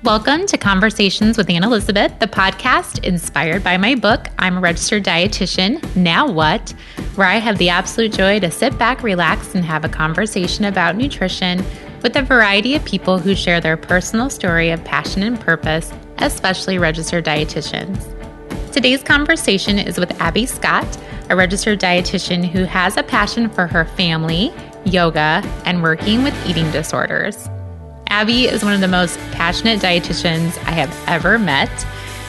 Welcome to Conversations with Ann Elizabeth, the podcast inspired by my book, I'm a Registered Dietitian, Now What?, where I have the absolute joy to sit back, relax, and have a conversation about nutrition with a variety of people who share their personal story of passion and purpose, especially registered dietitians. Today's conversation is with Abbie Scott, a registered dietitian who has a passion for her family, yoga, and working with eating disorders. Abbie is one of the most passionate dietitians I have ever met.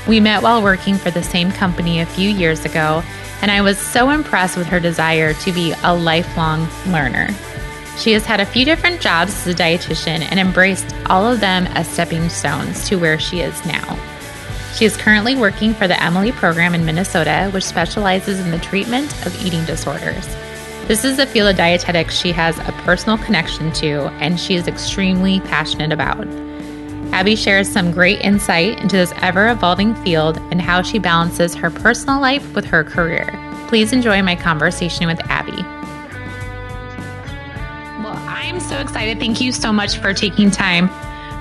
We met while working for the same company a few years ago, and I was so impressed with her desire to be a lifelong learner. She has had a few different jobs as a dietitian and embraced all of them as stepping stones to where she is now. She is currently working for the Emily program in Minnesota, which specializes in the treatment of eating disorders. This is a field of dietetics she has a personal connection to, and she is extremely passionate about. Abbie shares some great insight into this ever-evolving field and how she balances her personal life with her career. Please enjoy my conversation with Abbie. Well, I'm so excited. Thank you so much for taking time.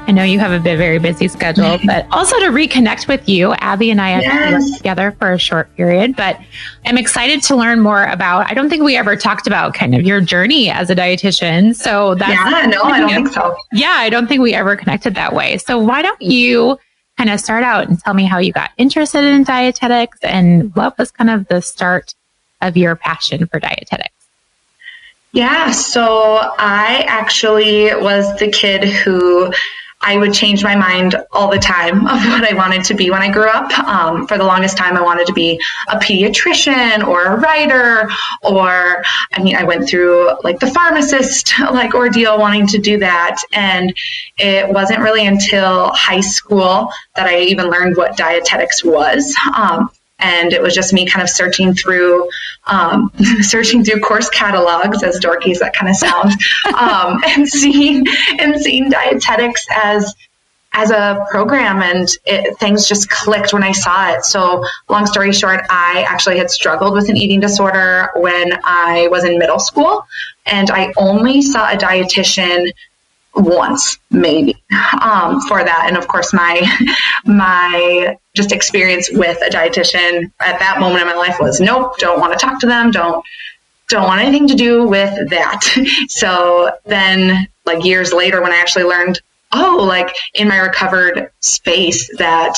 I know you have a very busy schedule, but also to reconnect with you. Abbie and I have worked together for a short period, but I'm excited to learn more about, I don't think we ever talked about kind of your journey as a dietitian. So that's, I don't think so. Yeah, I don't think we ever connected that way. So why don't you kind of start out and tell me how you got interested in dietetics and what was kind of the start of your passion for dietetics? Yeah, so I actually was the kid who I would change my mind all the time of what I wanted to be when I grew up. For the longest time, I wanted to be a pediatrician or a writer, or, I went through like the pharmacist ordeal wanting to do that. And it wasn't really until high school that I even learned what dietetics was. And it was just me kind of searching through course catalogs, as dorky as that kind of sounds, and seeing dietetics as a program, and things just clicked when I saw it. So long story short, I actually had struggled with an eating disorder when I was in middle school, and I only saw a dietitian once, maybe, for that. And of course, my just experience with a dietitian at that moment in my life was, nope, don't want to talk to them, don't want anything to do with that. So then, years later, when I actually learned, in my recovered space, that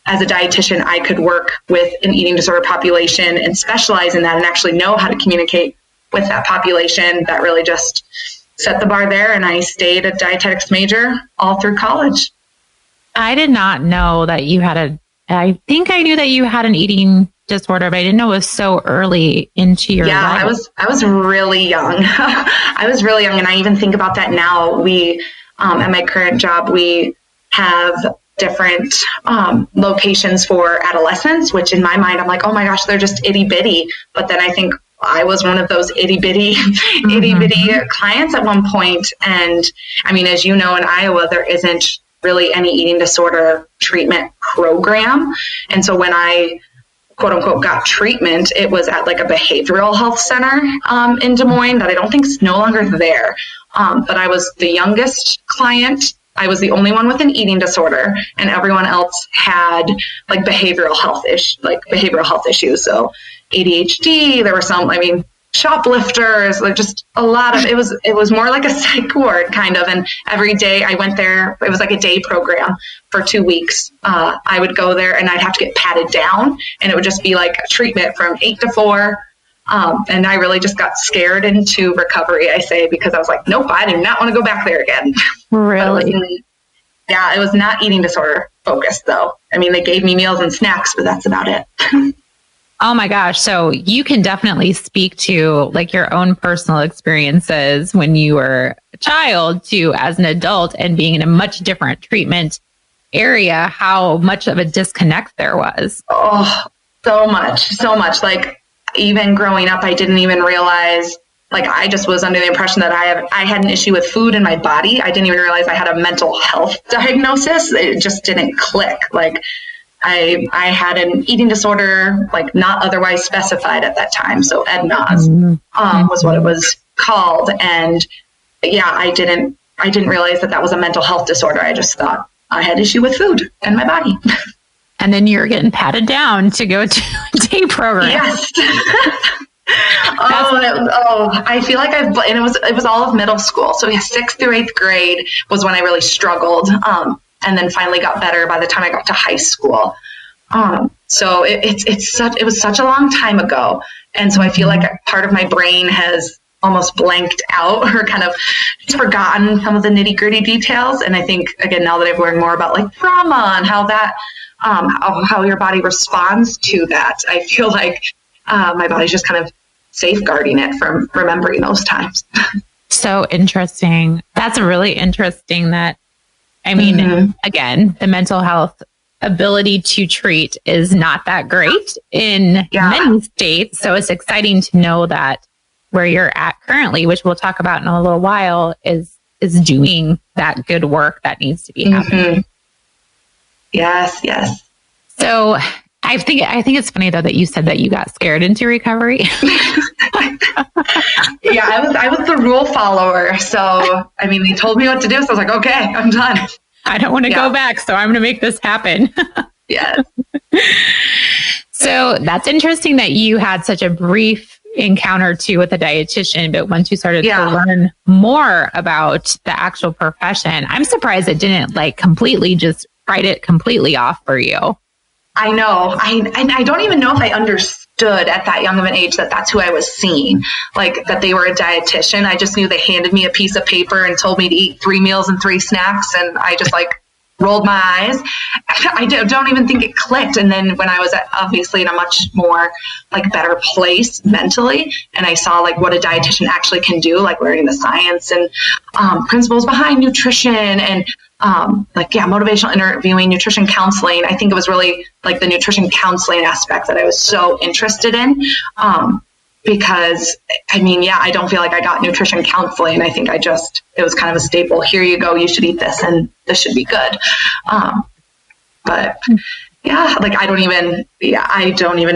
as a dietitian, I could work with an eating disorder population and specialize in that and actually know how to communicate with that population, that really just set the bar there, and I stayed a dietetics major all through college. I did not know that you had I think I knew that you had an eating disorder, but I didn't know it was so early into your life. I was really young. I was really young, and I even think about that now. We, at my current job, we have different locations for adolescents, which in my mind, I'm like, oh my gosh, they're just itty bitty. But then I think I was one of those itty bitty clients at one point. And as you know, in Iowa, there isn't really any eating disorder treatment program. And so when I, quote unquote, got treatment, it was at a behavioral health center in Des Moines that I don't think is no longer there. But I was the youngest client. I was the only one with an eating disorder, and everyone else had behavioral health issues. So ADHD, there were some, shoplifters, just a lot of, it was more like a psych ward kind of. And every day I went there, it was like a day program for 2 weeks. I would go there and I'd have to get patted down, and it would just be like a treatment from 8 to 4. And I really just got scared into recovery, I say, because I was like, nope, I do not want to go back there again. Really? Yeah, it was not eating disorder focused though. They gave me meals and snacks, but that's about it. Oh my gosh. So you can definitely speak to your own personal experiences when you were a child to as an adult and being in a much different treatment area, how much of a disconnect there was. Oh, so much. Even growing up, I didn't even realize, I just was under the impression that I had an issue with food in my body. I didn't even realize I had a mental health diagnosis. It just didn't click. I had an eating disorder, not otherwise specified at that time. So EDNOS was what it was called. And yeah, I didn't realize that was a mental health disorder. I just thought I had issue with food and my body. And then you're getting patted down to go to a day program. Yes. I feel like and it was all of middle school. So 6th through 8th grade was when I really struggled. And then finally got better by the time I got to high school. So it was such a long time ago. And so I feel like part of my brain has almost blanked out or kind of forgotten some of the nitty gritty details. And I think, again, now that I've learned more about like trauma and how that, how your body responds to that, I feel like my body's just kind of safeguarding it from remembering those times. So interesting. That's really interesting that, I mean, again, the mental health ability to treat is not that great in many states. So it's exciting to know that where you're at currently, which we'll talk about in a little while, is doing that good work that needs to be happening. Yes. So I think it's funny though that you said that you got scared into recovery. Yeah, I was the rule follower. So I mean, they told me what to do, so I was like, okay, I'm done. I don't want to go back, so I'm going to make this happen. Yes. So that's interesting that you had such a brief encounter too with a dietitian, but once you started to learn more about the actual profession, I'm surprised it didn't like completely just write it completely off for you. I know. I don't even know if I understood at that young of an age that that's who I was seeing, like that they were a dietitian. I just knew they handed me a piece of paper and told me to eat 3 meals and 3 snacks. And I just like rolled my eyes. I don't even think it clicked. And then when I was obviously in a much more like better place mentally, and I saw like what a dietitian actually can do, like learning the science and principles behind nutrition and motivational interviewing, nutrition counseling. I think it was really like the nutrition counseling aspect that I was so interested in. Because I don't feel like I got nutrition counseling. I think it was kind of a staple. Here you go. You should eat this and this should be good. But yeah, like I don't even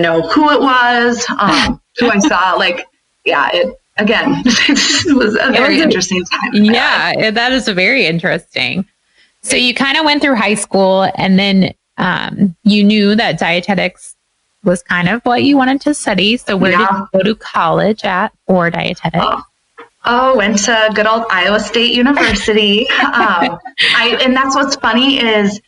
know who it was, who I saw. It was a very interesting time. Yeah, that is very interesting. So you kind of went through high school and then you knew that dietetics was kind of what you wanted to study. So where did you go to college at for dietetics? Went to good old Iowa State University. And that's what's funny is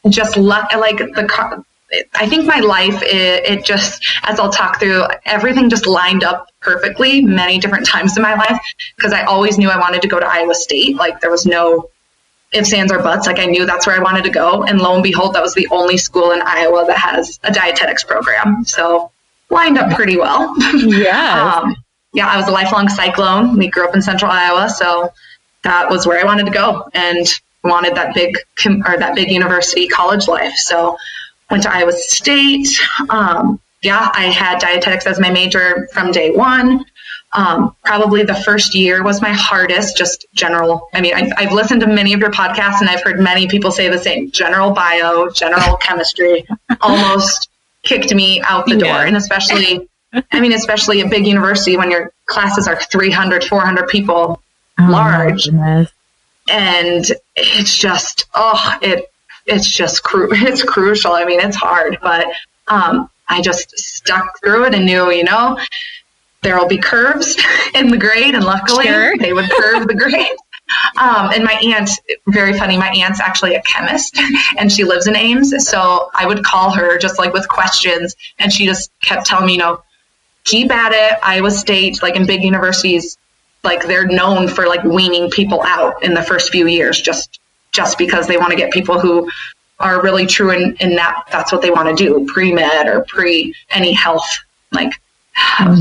just luck. I think my life, it just, as I'll talk through, everything just lined up perfectly many different times in my life because I always knew I wanted to go to Iowa State. Like there was no ifs, ands, or buts. Like I knew that's where I wanted to go. And lo and behold, that was the only school in Iowa that has a dietetics program. So lined up pretty well. Yeah. I was a lifelong Cyclone. We grew up in central Iowa. So that was where I wanted to go and wanted that big university college life. So went to Iowa State. I had dietetics as my major from day one. Probably the first year was my hardest, just general. I mean, I've listened to many of your podcasts and I've heard many people say the same. General bio, general chemistry almost kicked me out the door. And especially a big university when your classes are 300, 400 people large. And it's just, it's crucial. I mean, it's hard, but I just stuck through it and knew, there will be curves in the grade, and luckily they would curve the grade. And my aunt, very funny, my aunt's actually a chemist, and she lives in Ames, so I would call her just like with questions, and she just kept telling me, keep at it. Iowa State, like in big universities, like they're known for like weaning people out in the first few years, just because they want to get people who are really true in that's what they want to do, pre-med or any health,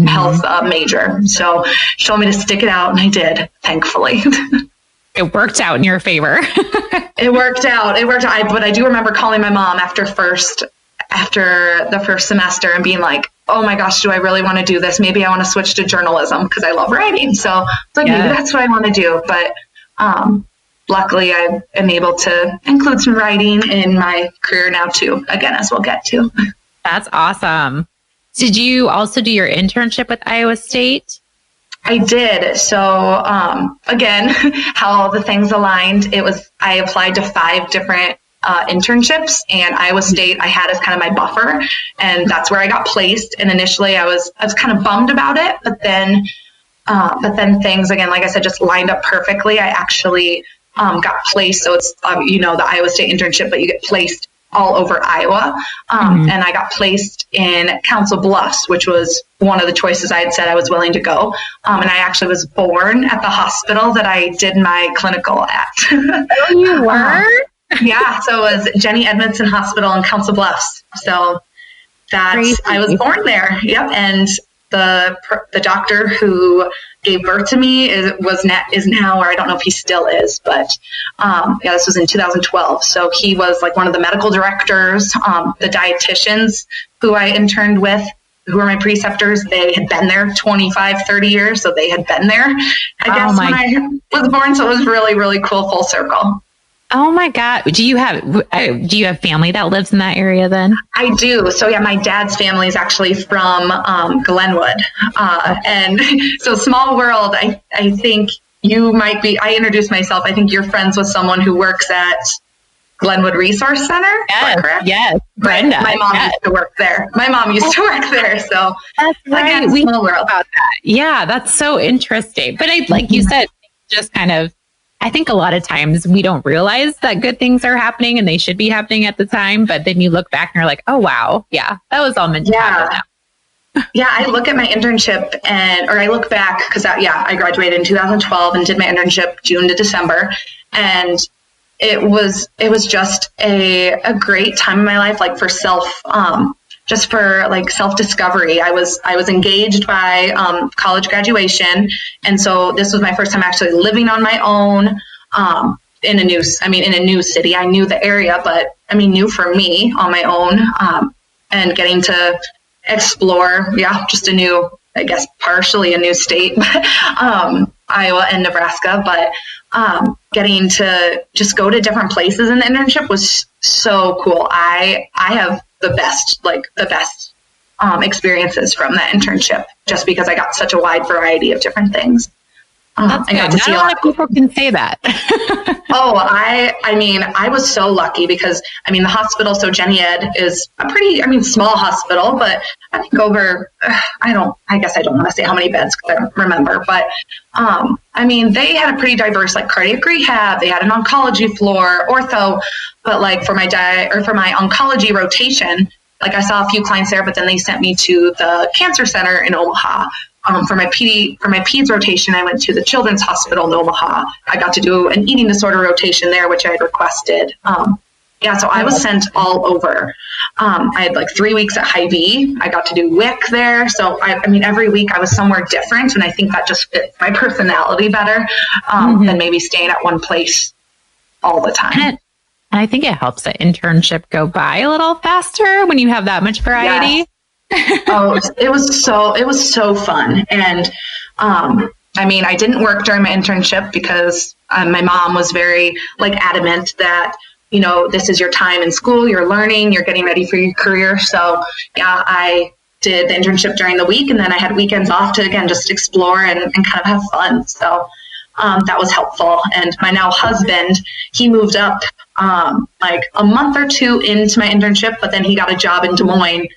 health major. So she told me to stick it out, and I did, thankfully. It worked out in your favor. It worked out. But I do remember calling my mom after the first semester and being like, oh my gosh, do I really want to do this? Maybe I want to switch to journalism because I love writing. So it's like, maybe that's what I want to do. But luckily I am able to include some writing in my career now too, again, as we'll get to. That's awesome. Did you also do your internship with Iowa State? I did. So, again, how all the things aligned, I applied to 5 different internships, and Iowa State I had as kind of my buffer, and that's where I got placed. And initially I was kind of bummed about it, but then things, again, like I said, just lined up perfectly. I actually got placed. So it's, the Iowa State internship, but you get placed all over Iowa. And I got placed in Council Bluffs, which was one of the choices I had said I was willing to go. And I actually was born at the hospital that I did my clinical at. Oh, you were? Yeah. So it was Jenny Edmondson Hospital in Council Bluffs. So I was born there. Yep. And the doctor who gave birth to me is now, or I don't know if he still is, but this was in 2012. So he was like one of the medical directors. The dietitians who I interned with, who were my preceptors, they had been there 25, 30 years. So they had been there, I guess, when I was born. So it was really, really cool, full circle. Oh my God. Do you have family that lives in that area then? I do. So yeah, my dad's family is actually from Glenwood. And so small world, I think you might be, I introduced myself. I think you're friends with someone who works at Glenwood Resource Center. Yes. Correct? Yes. Brenda. My mom used to work there. So that's right. Again, small world. About that. Yeah. That's so interesting. But like you said, just kind of, I think a lot of times we don't realize that good things are happening and they should be happening at the time. But then you look back and you're like, oh, wow. Yeah, that was all meant to happen. Yeah, I look at my internship or I look back because I graduated in 2012 and did my internship June to December. And it was just a great time in my life, like for self-discovery. I was engaged by college graduation. And so this was my first time actually living on my own in a new city. I knew the area, but new for me on my own, and getting to explore, just a new, I guess, partially a new state, Iowa and Nebraska, but getting to just go to different places in the internship was so cool. I have the best experiences from that internship, just because I got such a wide variety of different things. That's good. Not a lot of people can say that. I was so lucky because, the hospital, so Jenny Ed is a pretty, small hospital, but I think I guess I don't want to say how many beds because I don't remember, but, they had a pretty diverse, like, cardiac rehab. They had an oncology floor, ortho, but like for my oncology rotation, like I saw a few clients there, but then they sent me to the cancer center in Omaha. For my peds rotation, I went to the Children's Hospital in Omaha. I got to do an eating disorder rotation there, which I had requested. So I was sent all over. I had like 3 weeks at Hy-Vee. I got to do WIC there. So every week I was somewhere different, and I think that just fits my personality better than maybe staying at one place all the time. And I think it helps the internship go by a little faster when you have that much variety. Yes. It was so fun. And, I didn't work during my internship because my mom was very adamant that, this is your time in school, you're learning, you're getting ready for your career. So I did the internship during the week, and then I had weekends off to, again, just explore and kind of have fun. So that was helpful. And my now husband, he moved up a month or two into my internship, but then he got a job in Des Moines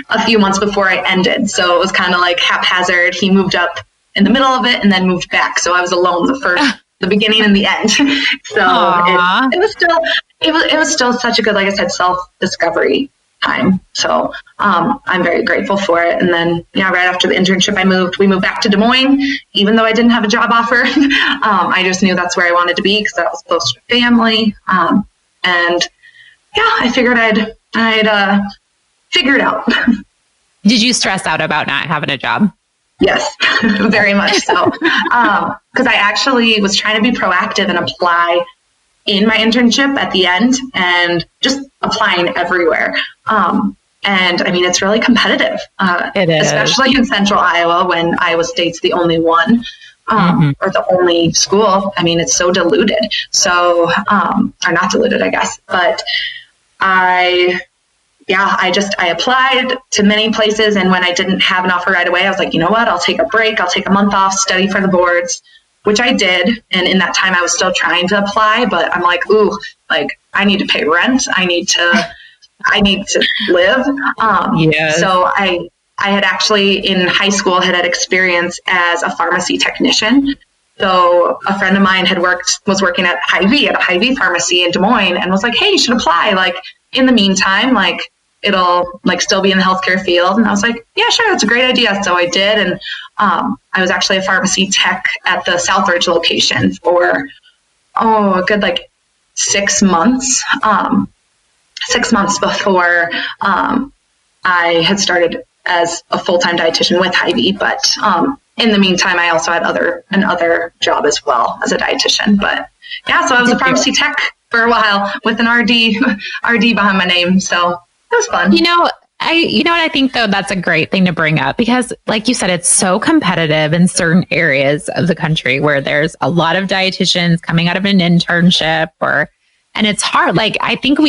a few months before I ended. So it was kind of like haphazard. He moved up in the middle of it and then moved back. So I was alone the beginning and the end. So it was still such a good, like I said, self-discovery time. So I'm very grateful for it. And then, right after the internship, we moved back to Des Moines, even though I didn't have a job offer. I just knew that's where I wanted to be because that was close to family. I figured I'd figure it out. Did you stress out about not having a job? Yes, very much so. Because I actually was trying to be proactive and apply in my internship at the end and just applying everywhere. It's really competitive. It is. Especially in central Iowa when Iowa State's the only one or the only school. It's so diluted. So, or not diluted, I guess. But I applied to many places, and when I didn't have an offer right away, I was like, you know what, I'll take a break. I'll take a month off, study for the boards, which I did. And in that time, I was still trying to apply, but I'm like, Like, I need to pay rent. I need to live. Yes. So I had actually in high school had experience as a pharmacy technician. So a friend of mine was working at Hy-Vee, at a Hy-Vee pharmacy in Des Moines, and was like, hey, you should apply. Like, in the meantime, like, it'll like still be in the healthcare field. And I was like, yeah, sure. That's a great idea. So I did. And I was actually a pharmacy tech at the Southridge location for, a good like 6 months. 6 months before I had started as a full-time dietitian with Hy-Vee. But in the meantime, I also had another job as well as a dietitian. But yeah, so I was a pharmacy tech for a while with an RD behind my name. So it was fun. You know what I think though, that's a great thing to bring up because like you said, it's so competitive in certain areas of the country where there's a lot of dietitians coming out of an internship and it's hard. Like, I think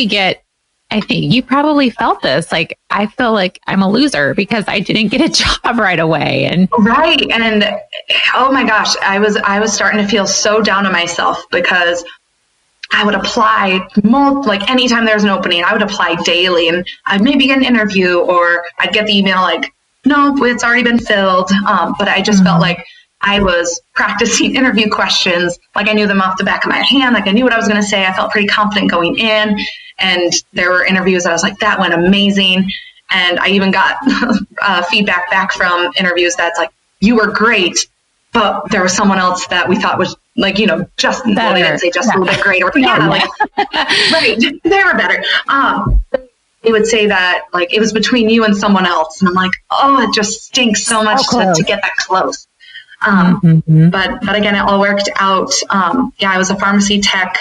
you probably felt this. Like, I feel like I'm a loser because I didn't get a job right away. And right. And oh my gosh, I was starting to feel so down on myself because I would apply like anytime there was an opening, I would apply daily and I'd maybe get an interview or I'd get the email like, no, it's already been filled. But I just felt like I was practicing interview questions. Like I knew them off the back of my hand. Like I knew what I was going to say. I felt pretty confident going in. And there were interviews that I was like, that went amazing. And I even got feedback back from interviews that's like, you were great, but there was someone else that we thought was like, just, well, they didn't say just a little bit greater. Like, right, they were better. They would say that like it was between you and someone else. And I'm like, oh, it just stinks so much to get that close. But again, it all worked out. I was a pharmacy tech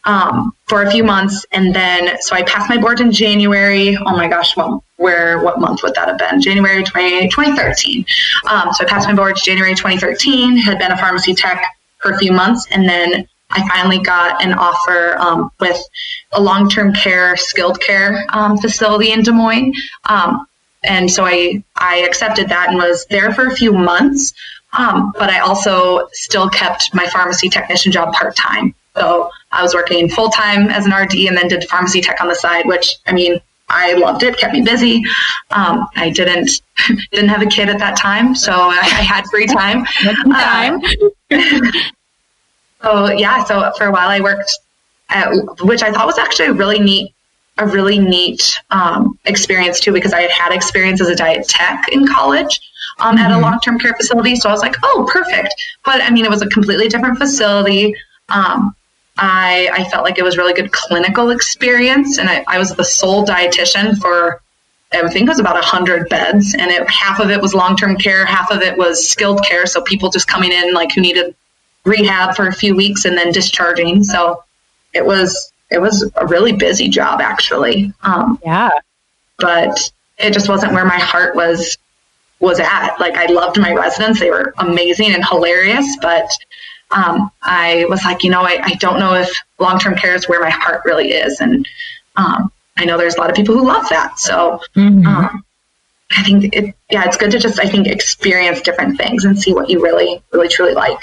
for a few months. And then, so I passed my board in January. Oh my gosh, well, what month would that have been? January 2013. So I passed my board January 2013, had been a pharmacy tech for a few months. And then I finally got an offer with a long-term care, skilled care facility in Des Moines. And so I accepted that and was there for a few months. But I also still kept my pharmacy technician job part-time. So I was working full-time as an RD and then did pharmacy tech on the side, which, I mean, I loved it, kept me busy. I didn't have a kid at that time, so I had free time. So for a while I worked at, which I thought was actually a really neat experience too, because I had experience as a diet tech in college at a long-term care facility. So I was like, oh, perfect. But I mean, it was a completely different facility. I felt like it was really good clinical experience, and I was the sole dietitian for, I think it was about 100 beds, and half of it was long-term care, half of it was skilled care. So people just coming in like who needed rehab for a few weeks and then discharging. So it was a really busy job actually. But it just wasn't where my heart was at. Like I loved my residents. They were amazing and hilarious, but I was like, I don't know if long-term care is where my heart really is. And I know there's a lot of people who love that. So I think it's good to just, I think, experience different things and see what you really, really, truly like.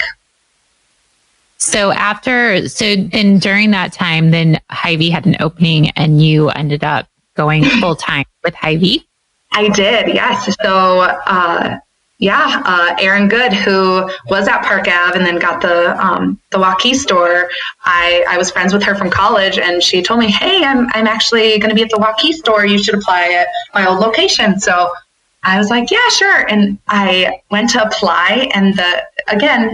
So then during that time, then Hy-Vee had an opening and you ended up going full time with Hy-Vee? I did, yes. So, Erin Good, who was at Park Ave and then got the Waukee store. I was friends with her from college, and she told me, hey, I'm actually going to be at the Waukee store. You should apply at my old location. So I was like, yeah, sure. And I went to apply, and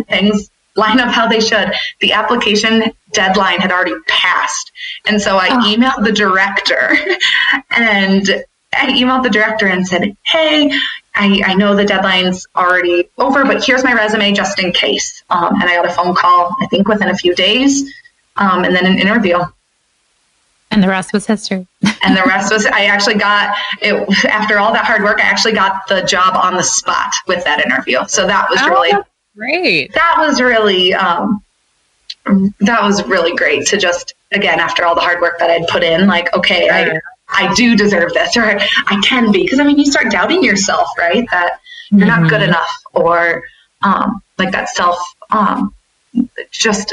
things line up how they should. The application deadline had already passed. And so I emailed the director and said, hey, I know the deadline's already over, but here's my resume just in case. And I got a phone call, I think within a few days, and then an interview. And the rest was history. And the rest was, I actually got it after all that hard work. I actually got the job on the spot with that interview. So that was really great. That was really great to just, again, after all the hard work that I'd put in, like, okay, I do deserve this, or I can be. Because, I mean, you start doubting yourself, right? That you're not good enough, or like that self, just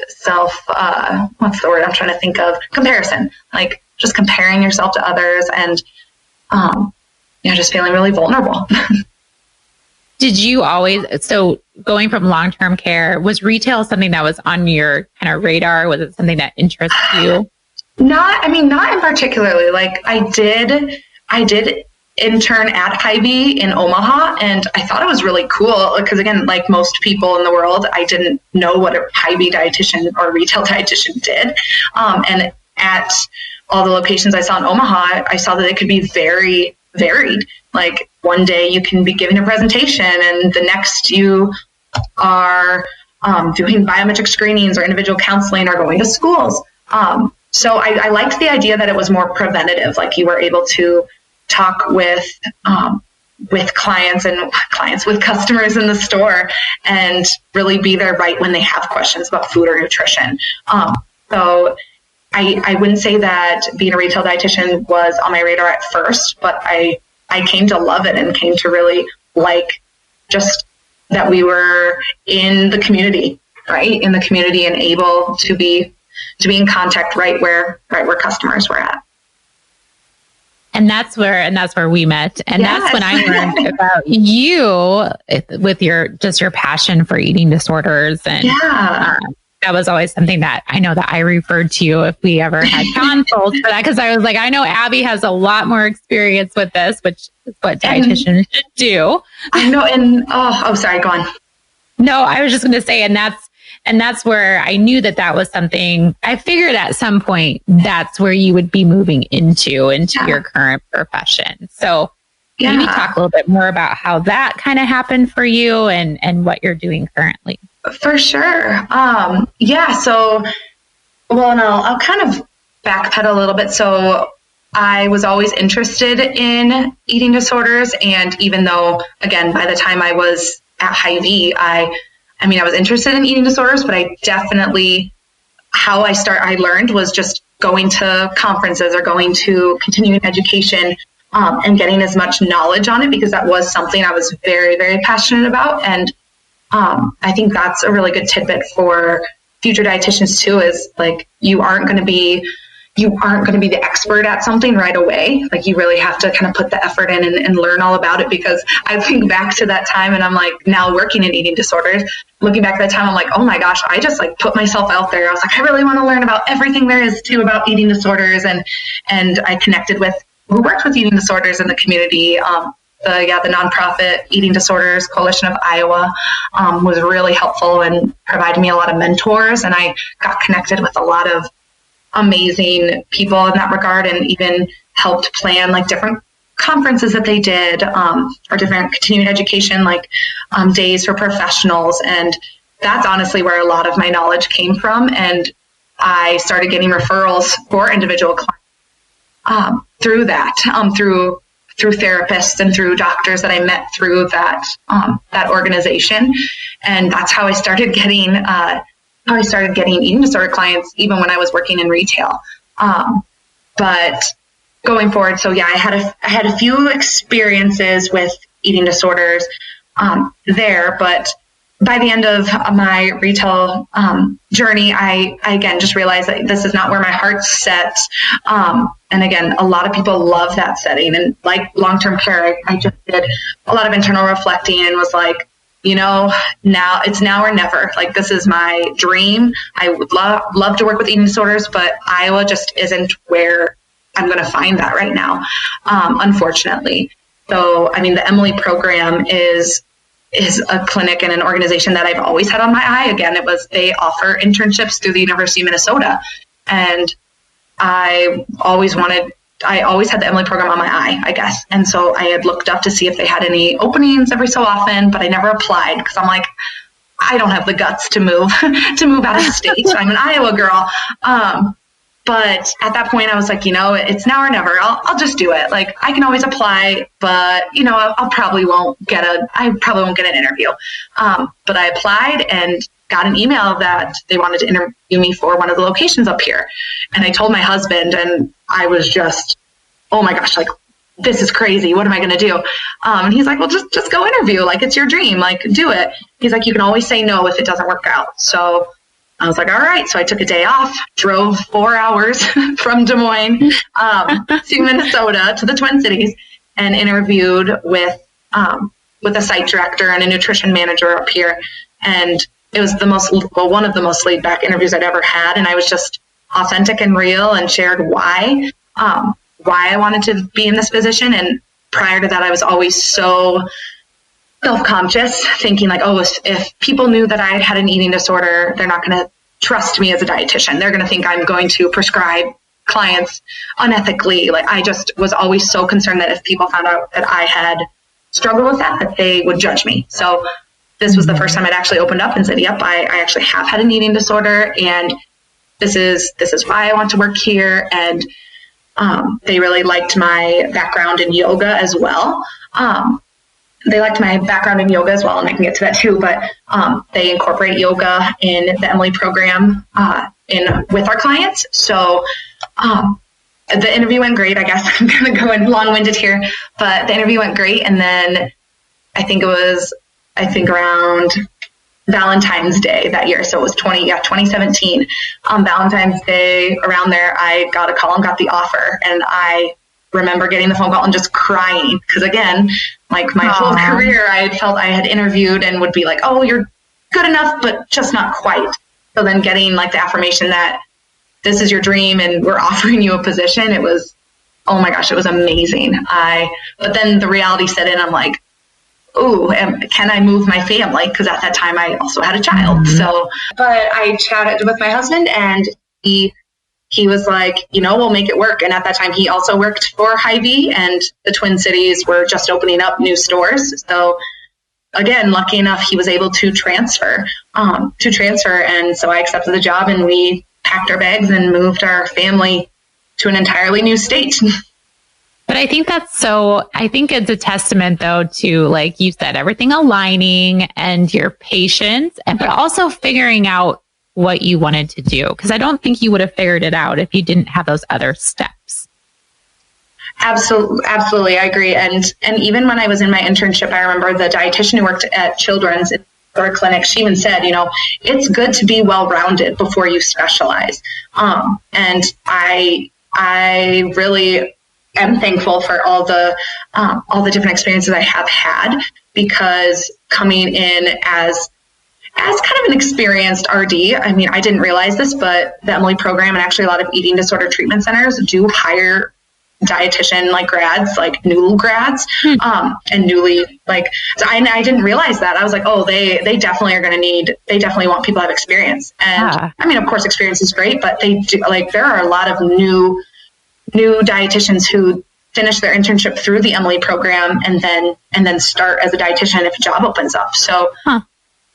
what's the word I'm trying to think of? Comparison, like just comparing yourself to others and, just feeling really vulnerable. Did you always, so going from long-term care, was retail something that was on your kind of radar? Was it something that interests you? Not in particularly. Like I did intern at Hy-Vee in Omaha, and I thought it was really cool because, again, like most people in the world, I didn't know what a Hy-Vee dietitian or retail dietitian did. And at all the locations I saw in Omaha, I saw that it could be very varied. Like one day you can be giving a presentation and the next you are doing biometric screenings or individual counseling or going to schools. So I liked the idea that it was more preventative, like you were able to talk with clients with customers in the store and really be there right when they have questions about food or nutrition. So I wouldn't say that being a retail dietitian was on my radar at first, but I came to love it and came to really like just that we were in the community, right? In the community and able to be in contact right where customers were at. And that's where we met. And yes. That's when I learned about you with your passion for eating disorders. And that was always something that I know that I referred to you if we ever had consults for that. Cause I was like, I know Abbie has a lot more experience with this, which is what dietitians should do. I know. And sorry, go on. No, I was just going to say, and that's where I knew that was something I figured at some point that's where you would be moving into your current profession. So maybe talk a little bit more about how that kind of happened for you and what you're doing currently. For sure. So, and I'll kind of backpedal a little bit. So I was always interested in eating disorders. And even though, again, by the time I was at Hy-Vee, I was interested in eating disorders, but I definitely, I learned was just going to conferences or going to continuing education and getting as much knowledge on it, because that was something I was very, very passionate about. And I think that's a really good tidbit for future dietitians too, is like, you aren't going to be the expert at something right away. Like you really have to kind of put the effort in and learn all about it, because I think back to that time and I'm like, now working in eating disorders, looking back at that time, I'm like, oh my gosh, I just like put myself out there. I was like, I really want to learn about everything there is to about eating disorders. And I connected with who worked with eating disorders in the community. The nonprofit Eating Disorders Coalition of Iowa was really helpful and provided me a lot of mentors. And I got connected with a lot of amazing people in that regard, and even helped plan like different conferences that they did, or different continuing education, like days for professionals. And that's honestly where a lot of my knowledge came from. And I started getting referrals for individual clients through that, through therapists and through doctors that I met through that organization. And that's how I started getting eating disorder clients, even when I was working in retail. But going forward, so yeah, I had a few experiences with eating disorders there, but by the end of my retail journey, I again just realized that this is not where my heart's set. And again, a lot of people love that setting, and like long-term care, I just did a lot of internal reflecting and was like, now or never. Like, this is my dream. I would love to work with eating disorders, but Iowa just isn't where I'm going to find that right now, unfortunately. So, the Emily program is a clinic and an organization that I've always had on my eye. Again, they offer internships through the University of Minnesota, and I always had the Emily program on my eye, I guess. And so I had looked up to see if they had any openings every so often, but I never applied because I'm like, I don't have the guts to move out of state. I'm an Iowa girl. But at that point I was like, it's now or never. I'll just do it. Like, I can always apply, but I probably won't get an interview. But I applied and got an email that they wanted to interview me for one of the locations up here. And I told my husband, and I was just, oh my gosh, like, this is crazy. What am I going to do? And he's like, well, just go interview. Like, it's your dream. Like, do it. He's like, you can always say no if it doesn't work out. So I was like, all right. So I took a day off, drove 4 hours from Des Moines to Minnesota, to the Twin Cities, and interviewed with a site director and a nutrition manager up here. And it was one of the most laid back interviews I'd ever had. And I was just authentic and real and shared why I wanted to be in this position. And prior to that, I was always so self-conscious, thinking like, oh, if people knew that I had an eating disorder, they're not going to trust me as a dietitian. They're going to think I'm going to prescribe clients unethically. Like, I just was always so concerned that if people found out that I had struggled with that they would judge me. So this was the first time I'd actually opened up and said, yep, I actually have had an eating disorder, and this is why I want to work here. And they really liked my background in yoga as well. They liked my background in yoga as well, and I can get to that too, but they incorporate yoga in the Emily program with our clients. So the interview went great. I guess I'm kind of going long-winded here, but the interview went great. And then I think around Valentine's Day that year. So it was 2017. Valentine's Day, around there, I got a call and got the offer. And I remember getting the phone call and just crying. Because again, like my whole career, I had felt I had interviewed and would be like, oh, you're good enough, but just not quite. So then getting like the affirmation that this is your dream and we're offering you a position, it was, oh my gosh, it was amazing. But then the reality set in. I'm like, ooh, can I move my family? Because at that time I also had a child. Mm-hmm. So, but I chatted with my husband, and he was like, we'll make it work. And at that time he also worked for Hy-Vee, and the Twin Cities were just opening up new stores. So again, lucky enough, he was able to transfer. And so I accepted the job, and we packed our bags and moved our family to an entirely new state. But I think I think it's a testament though to, like you said, everything aligning and your patience, but also figuring out what you wanted to do. Because I don't think you would have figured it out if you didn't have those other steps. Absolutely. I agree. And even when I was in my internship, I remember the dietitian who worked at Children's or clinic, she even said, it's good to be well-rounded before you specialize. And I really am thankful for all the different experiences I have had, because coming in as kind of an experienced RD, I mean, I didn't realize this, but the Emily program and actually a lot of eating disorder treatment centers do hire dietitian like grads, like new grads, and newly so I didn't realize that. I was like, oh, they definitely are going to they definitely want people to have experience. And I mean, of course, experience is great, but they do, there are a lot of new dietitians who finish their internship through the Emily program and then start as a dietitian if a job opens up. So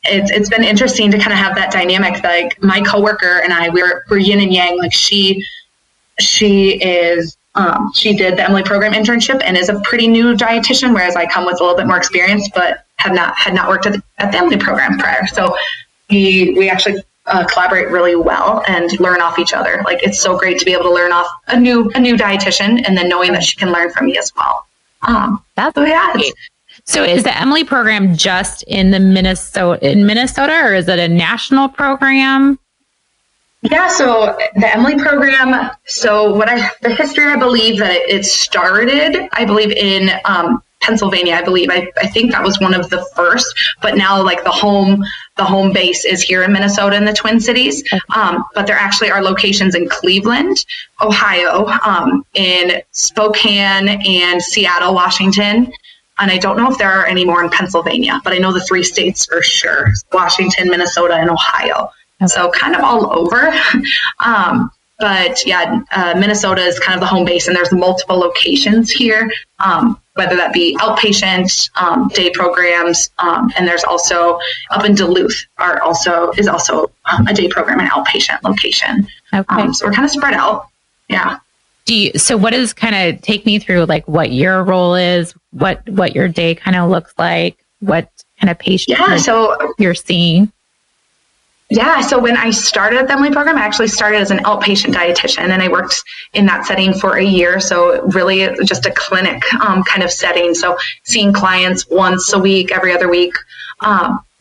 it's been interesting to kind of have that dynamic. Like my coworker and I, we're yin and yang. Like she did the Emily program internship and is a pretty new dietitian, whereas I come with a little bit more experience, but had not worked at the Emily program prior. So we actually collaborate really well and learn off each other. Like, it's so great to be able to learn off a new dietitian, and then knowing that she can learn from me as well. That's great. So is the Emily program just in Minnesota, or is it a national program? Yeah, so the Emily program, the history, I believe that it started, I believe, in Pennsylvania, I believe. I think that was one of the first, but now like the home base is here in Minnesota in the Twin Cities. But there actually are locations in Cleveland, Ohio, in Spokane and Seattle, Washington. And I don't know if there are any more in Pennsylvania, but I know the 3 states for sure: Washington, Minnesota, and Ohio. Okay. So kind of all over. But yeah, Minnesota is kind of the home base, and there's multiple locations here, whether that be outpatient, day programs, and there's also up in Duluth is also a day program and outpatient location. Okay. So we're kind of spread out. Yeah. So what is kind of, take me through like what your role is, what your day kind of looks like, what kind of patients you're seeing? Yeah. So when I started at the Emily program, I actually started as an outpatient dietitian, and I worked in that setting for a year. So really just a clinic kind of setting. So seeing clients once a week, every other week.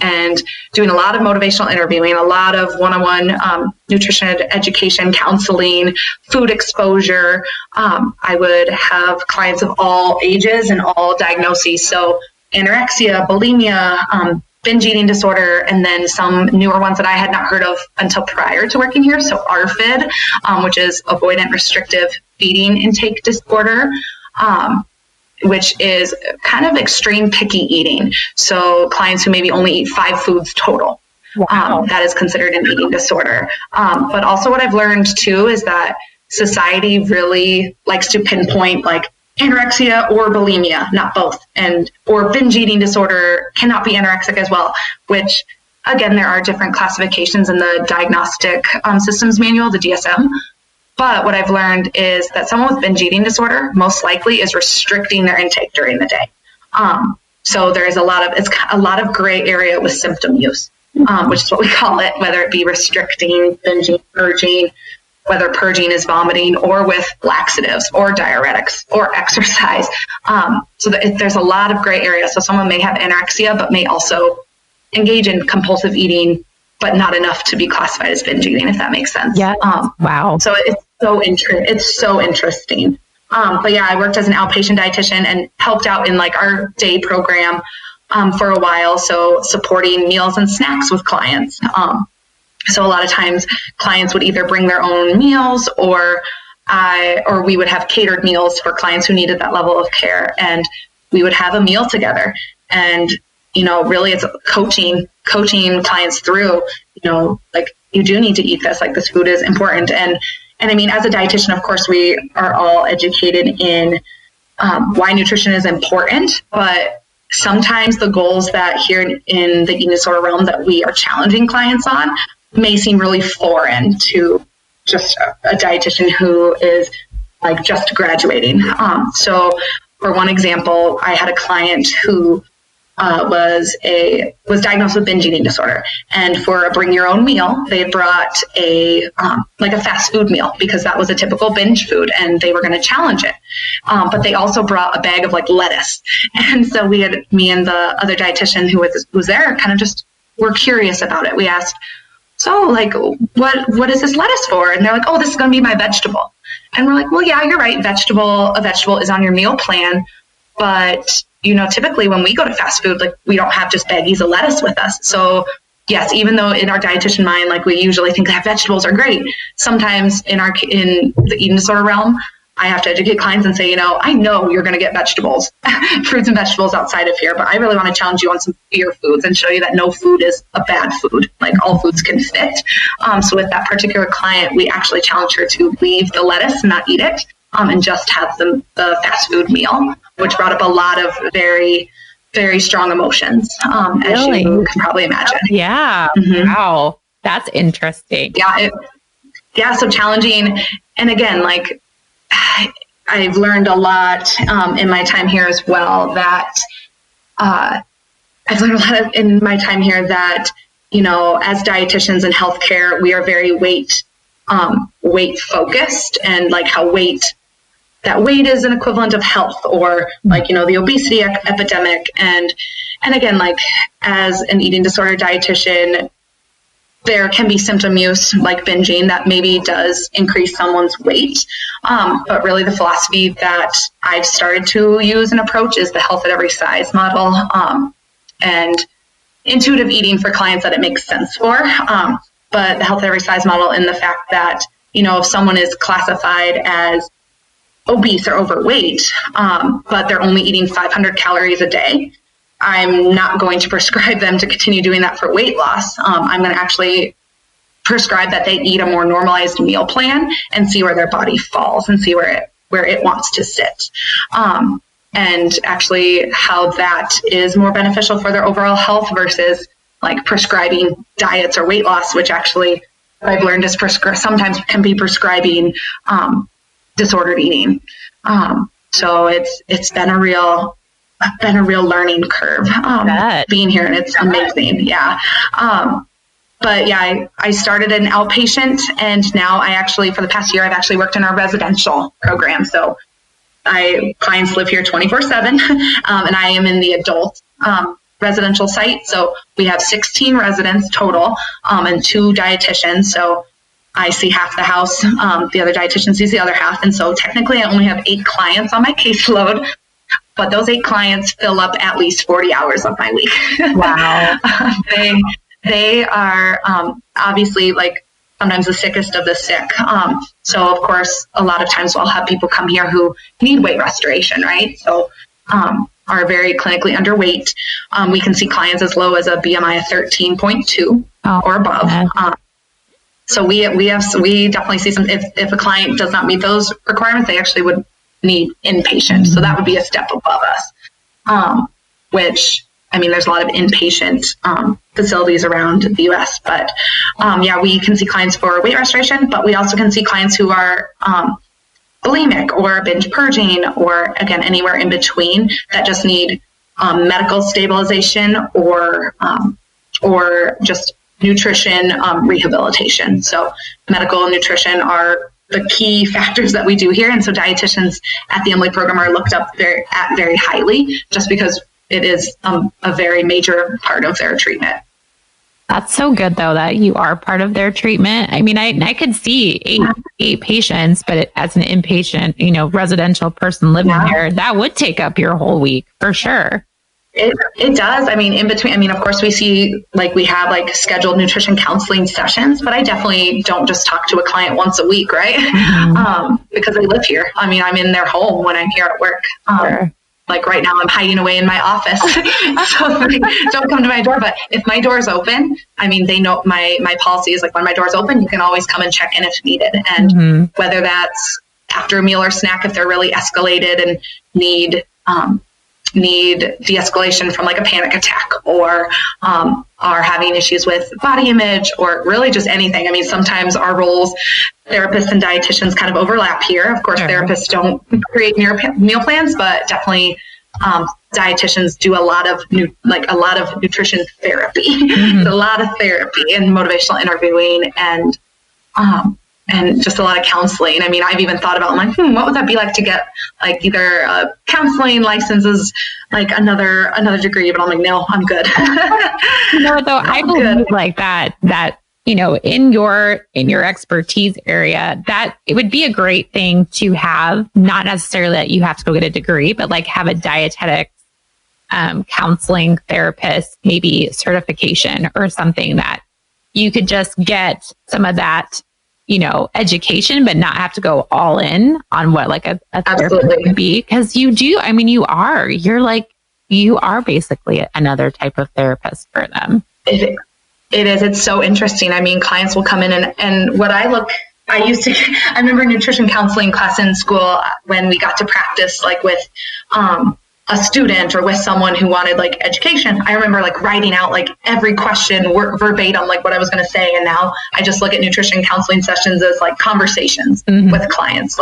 and doing a lot of motivational interviewing, a lot of one-on-one nutrition education, counseling, food exposure. I would have clients of all ages and all diagnoses. So anorexia, bulimia, binge eating disorder, and then some newer ones that I had not heard of until prior to working here. So ARFID, which is avoidant restrictive feeding intake disorder, which is kind of extreme picky eating. So clients who maybe only eat 5 foods total. Wow. That is considered an eating disorder. But also what I've learned too is that society really likes to pinpoint like anorexia or bulimia, not both, or binge eating disorder cannot be anorexic as well, which again, there are different classifications in the diagnostic systems manual, the DSM. But what I've learned is that someone with binge eating disorder most likely is restricting their intake during the day. So there is a lot of gray area with symptom use, which is what we call it, whether it be restricting, binging, purging, whether purging is vomiting, or with laxatives or diuretics or exercise. So there's a lot of gray area. So someone may have anorexia, but may also engage in compulsive eating, but not enough to be classified as binge eating, if that makes sense. Yeah. Wow. So it's so interesting. But yeah, I worked as an outpatient dietitian and helped out in like our day program for a while. So supporting meals and snacks with clients. So a lot of times clients would either bring their own meals or we would have catered meals for clients who needed that level of care, and we would have a meal together. And, really it's coaching clients through, like you do need to eat this, like this food is important. And I mean, as a dietitian, of course, we are all educated in why nutrition is important, but sometimes the goals that here in the eating disorder realm that we are challenging clients on may seem really foreign to just a dietitian who is like just graduating. So for one example, I had a client who was diagnosed with binge eating disorder, and for a bring your own meal, they brought a fast food meal because that was a typical binge food, and they were going to challenge it. But they also brought a bag of like lettuce, and so me and the other dietitian who was there kind of just were curious about it. We asked, so like, what is this lettuce for? And they're like, oh, this is going to be my vegetable. And we're like, well, yeah, you're right. A vegetable is on your meal plan. But, typically when we go to fast food, like we don't have just baggies of lettuce with us. So yes, even though in our dietitian mind, like we usually think that vegetables are great, sometimes in the eating disorder realm, I have to educate clients and say, I know you're going to get vegetables, fruits and vegetables outside of here, but I really want to challenge you on some fear foods and show you that no food is a bad food. Like all foods can fit. So with that particular client, we actually challenged her to leave the lettuce, not eat it, and just have the fast food meal, which brought up a lot of very, very strong emotions, as you can probably imagine. Yeah. Mm-hmm. Wow. That's interesting. Yeah. So challenging. And again, like, I've learned a lot in my time here as well that I've learned a lot in my time here that, as dietitians in healthcare, we are very weight focused, and like how weight is an equivalent of health, or like, the obesity epidemic. And again, like as an eating disorder dietitian, there can be symptom use like binging that maybe does increase someone's weight. But really the philosophy that I've started to use and approach is the health at every size model, and intuitive eating for clients that it makes sense for. But the health at every size model in the fact that, if someone is classified as obese or overweight, but they're only eating 500 calories a day, I'm not going to prescribe them to continue doing that for weight loss. I'm going to actually prescribe that they eat a more normalized meal plan and see where their body falls and see where it wants to sit. And actually how that is more beneficial for their overall health versus like prescribing diets or weight loss, which actually I've learned is sometimes can be prescribing disordered eating. So it's been a real learning curve being here, and it's amazing. Yeah. But yeah, I started an outpatient, and now I actually, for the past year, I've actually worked in our residential program. So clients live here 24/7, and I am in the adult residential site. So we have 16 residents total, and 2 dietitians. So I see half the house. The other dietitian sees the other half. And so technically I only have 8 clients on my caseload, but those 8 clients fill up at least 40 hours of my week. Wow. They are obviously like sometimes the sickest of the sick. So of course, a lot of times we'll have people come here who need weight restoration, right? So are very clinically underweight. We can see clients as low as a BMI of 13.2 or above. So we definitely see some, if a client does not meet those requirements, they actually would need inpatient. So that would be a step above us, which, I mean, there's a lot of inpatient facilities around the U.S., but we can see clients for weight restoration, but we also can see clients who are bulimic or binge purging, or again, anywhere in between that just need medical stabilization or just nutrition rehabilitation. So medical and nutrition are the key factors that we do here. And so dietitians at the Emily program are looked up very highly, just because it is a very major part of their treatment. That's so good, though, that you are part of their treatment. I mean, I could see eight patients, but as an inpatient, residential person living there, that would take up your whole week for sure. It does. I mean, in between, I mean, of course we see, we have scheduled nutrition counseling sessions, but I definitely don't just talk to a client once a week, right? Mm-hmm. Because they live here. I mean, I'm in their home when I'm here at work. Sure. Like right now I'm hiding away in my office. So don't come to my door. But if my door's open, I mean, they know my policy is when my door's open, you can always come and check in if needed. And whether that's after a meal or snack, if they're really escalated and need de-escalation from a panic attack, or are having issues with body image, or really just anything. I mean, sometimes our roles, therapists and dietitians, kind of overlap here. Of course, therapists don't create meal plans, but definitely dietitians do a lot of nutrition therapy, a lot of therapy and motivational interviewing and just a lot of counseling. I mean, I've even thought about, what would that be like to get either a counseling license as another degree, but I'm no, I'm good. I believe that, in your expertise area, that it would be a great thing to have, not necessarily that you have to go get a degree, but have a dietetics, counseling therapist, maybe certification or something that you could just get some of that, education, but not have to go all in on what a therapist would be. Because you are basically another type of therapist for them. It is. It's so interesting. I mean, clients will come in and I remember nutrition counseling class in school when we got to practice with a student or with someone who wanted education. I remember writing out every question verbatim, what I was going to say. And now I just look at nutrition counseling sessions as conversations with clients,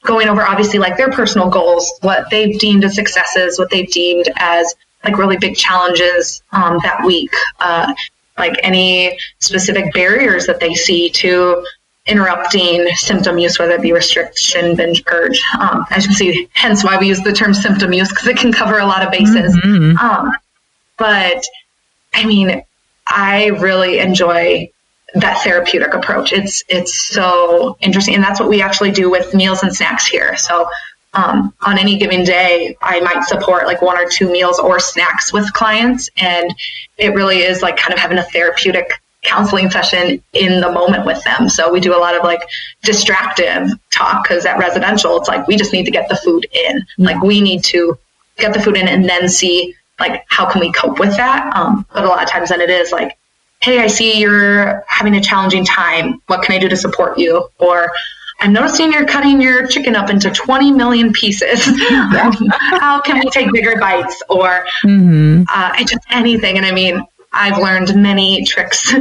going over obviously their personal goals, what they've deemed as successes, what they've deemed as really big challenges that week, any specific barriers that they see to interrupting symptom use, whether it be restriction, binge, purge. As you can see, hence why we use the term symptom use, because it can cover a lot of bases. But I mean, I really enjoy that therapeutic approach. It's so interesting. And that's what we actually do with meals and snacks here. So on any given day, I might support 1 or 2 meals or snacks with clients. And it really is kind of having a therapeutic counseling session in the moment with them. So we do a lot of distractive talk, because at residential, it's we just need to get the food in. We need to get the food in and then see how can we cope with that. But a lot of times then it is hey, I see you're having a challenging time. What can I do to support you? Or I'm noticing you're cutting your chicken up into 20 million pieces. How can we take bigger bites? Or just anything. And I mean, I've learned many tricks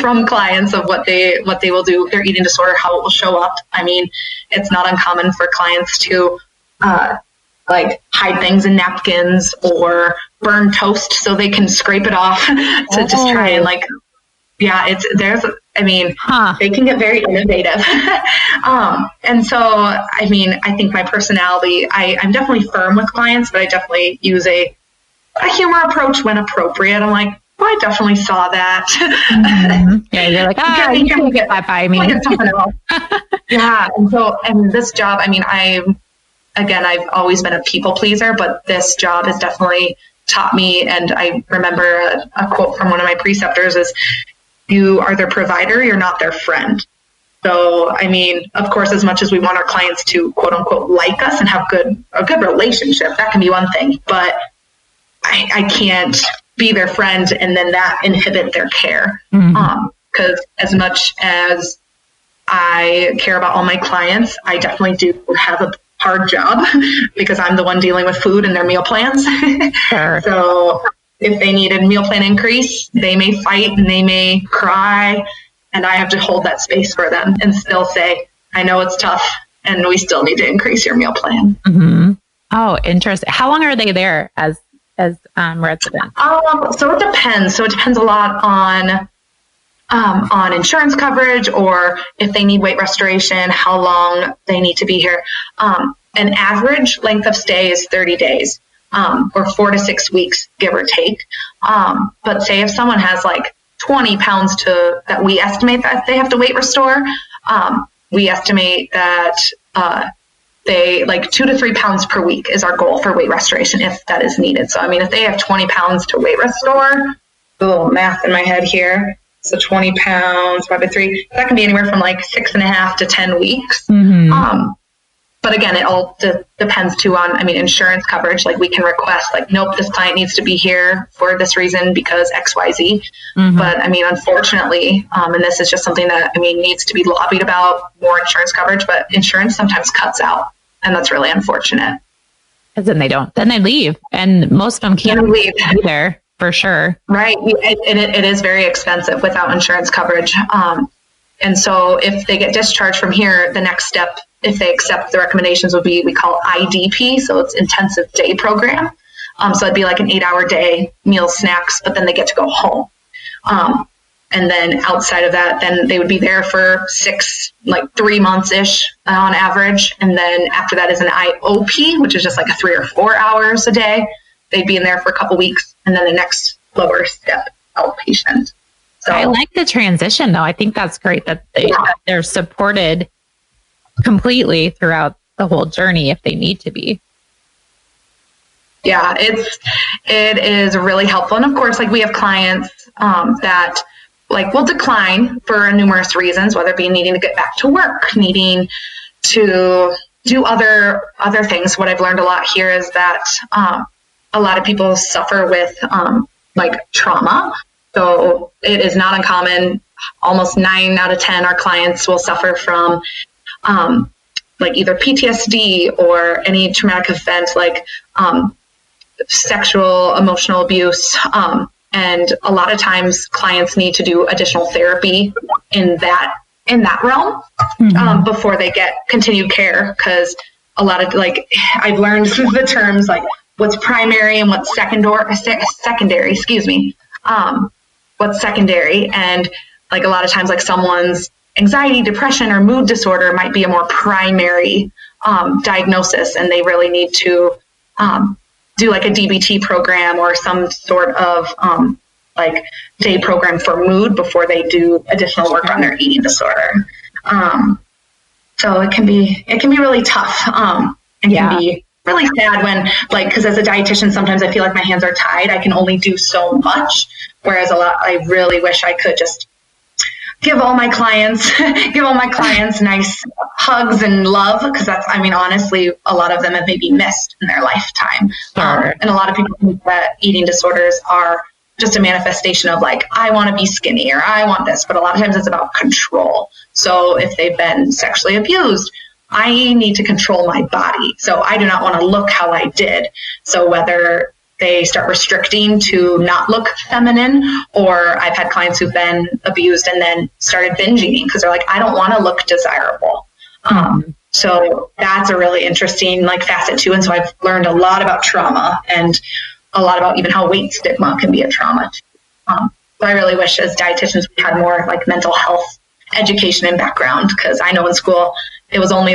from clients of what they will do, their eating disorder, how it will show up. I mean, it's not uncommon for clients to hide things in napkins or burn toast so they can scrape it off to just try and they can get very innovative. And so, I mean, I think my personality, I'm definitely firm with clients, but I definitely use a a humor approach when appropriate. I'm like, well, I definitely saw that. Mm-hmm. Yeah, you're like, you can't get that by me. Yeah. And this job, I mean, I've always been a people pleaser, but this job has definitely taught me. And I remember a quote from one of my preceptors is, you are their provider, you're not their friend. So, I mean, of course, as much as we want our clients to quote unquote like us and have a good relationship, that can be one thing, but I can't be their friend and then that inhibit their care. Because as much as I care about all my clients, I definitely do have a hard job because I'm the one dealing with food and their meal plans. Sure. So if they needed meal plan increase, they may fight and they may cry, and I have to hold that space for them and still say, I know it's tough and we still need to increase your meal plan. Mm-hmm. Oh, interesting. How long are they there as residents? So it depends. So it depends a lot on insurance coverage, or if they need weight restoration, how long they need to be here. An average length of stay is 30 days, or 4 to 6 weeks, give or take. But say if someone has like 20 pounds that we estimate that they have to weight restore, we estimate that they like 2 to 3 pounds per week is our goal for weight restoration if that is needed. So, I mean, if they have 20 pounds to weight restore, a little math in my head here. So 20 pounds, 5 to 3, that can be anywhere from like 6.5 to 10 weeks. Mm-hmm. But again, it all depends too on, insurance coverage. Like we can request like, nope, this client needs to be here for this reason because X, Y, Z. Mm-hmm. But unfortunately, and this is just something that, needs to be lobbied about, more insurance coverage, but insurance sometimes cuts out. And that's really unfortunate. Because then they leave. And most of them can't leave either. For sure. Right. It is very expensive without insurance coverage. And so if they get discharged from here, the next step, if they accept the recommendations, would be, we call IDP. So it's intensive day program. So it'd be like an 8-hour day, meals, snacks, but then they get to go home. And then outside of that, then they would be there for 3 months-ish on average. And then after that is an IOP, which is just like a 3 or 4 hours a day. They'd be in there for a couple weeks, and then the next lower step, outpatient. So I like the transition, though. I think that's great that they're supported completely throughout the whole journey if they need to be. Yeah, it is really helpful. And of course, like we have clients that like will decline for numerous reasons, whether it be needing to get back to work, needing to do other things. What I've learned a lot here is that a lot of people suffer with trauma. So it is not uncommon. Almost 9 out of 10 our clients will suffer from either PTSD or any traumatic event like sexual, emotional abuse. And a lot of times clients need to do additional therapy in that realm before they get continued care. Because a lot of I've learned the terms like what's primary and what's secondary, what's secondary. And like a lot of times, like someone's anxiety, depression, or mood disorder might be a more primary diagnosis. And they really need to do like a DBT program or some sort of day program for mood before they do additional work on their eating disorder. So it can be really tough. And can be really sad when, because as a dietitian, sometimes I feel like my hands are tied. I can only do so much. Whereas I really wish I could just give all my clients nice hugs and love. Because that's, honestly, a lot of them have maybe missed in their lifetime. Sure. And a lot of people think that eating disorders are just a manifestation of I want to be skinny or I want this. But a lot of times it's about control. So if they've been sexually abused, I need to control my body. So I do not want to look how I did. So whether they start restricting to not look feminine, or I've had clients who've been abused and then started binge eating because they're like, I don't want to look desirable. So that's a really interesting facet too. And so I've learned a lot about trauma and a lot about even how weight stigma can be a trauma. So I really wish as dietitians we had more mental health education and background, because I know in school it was only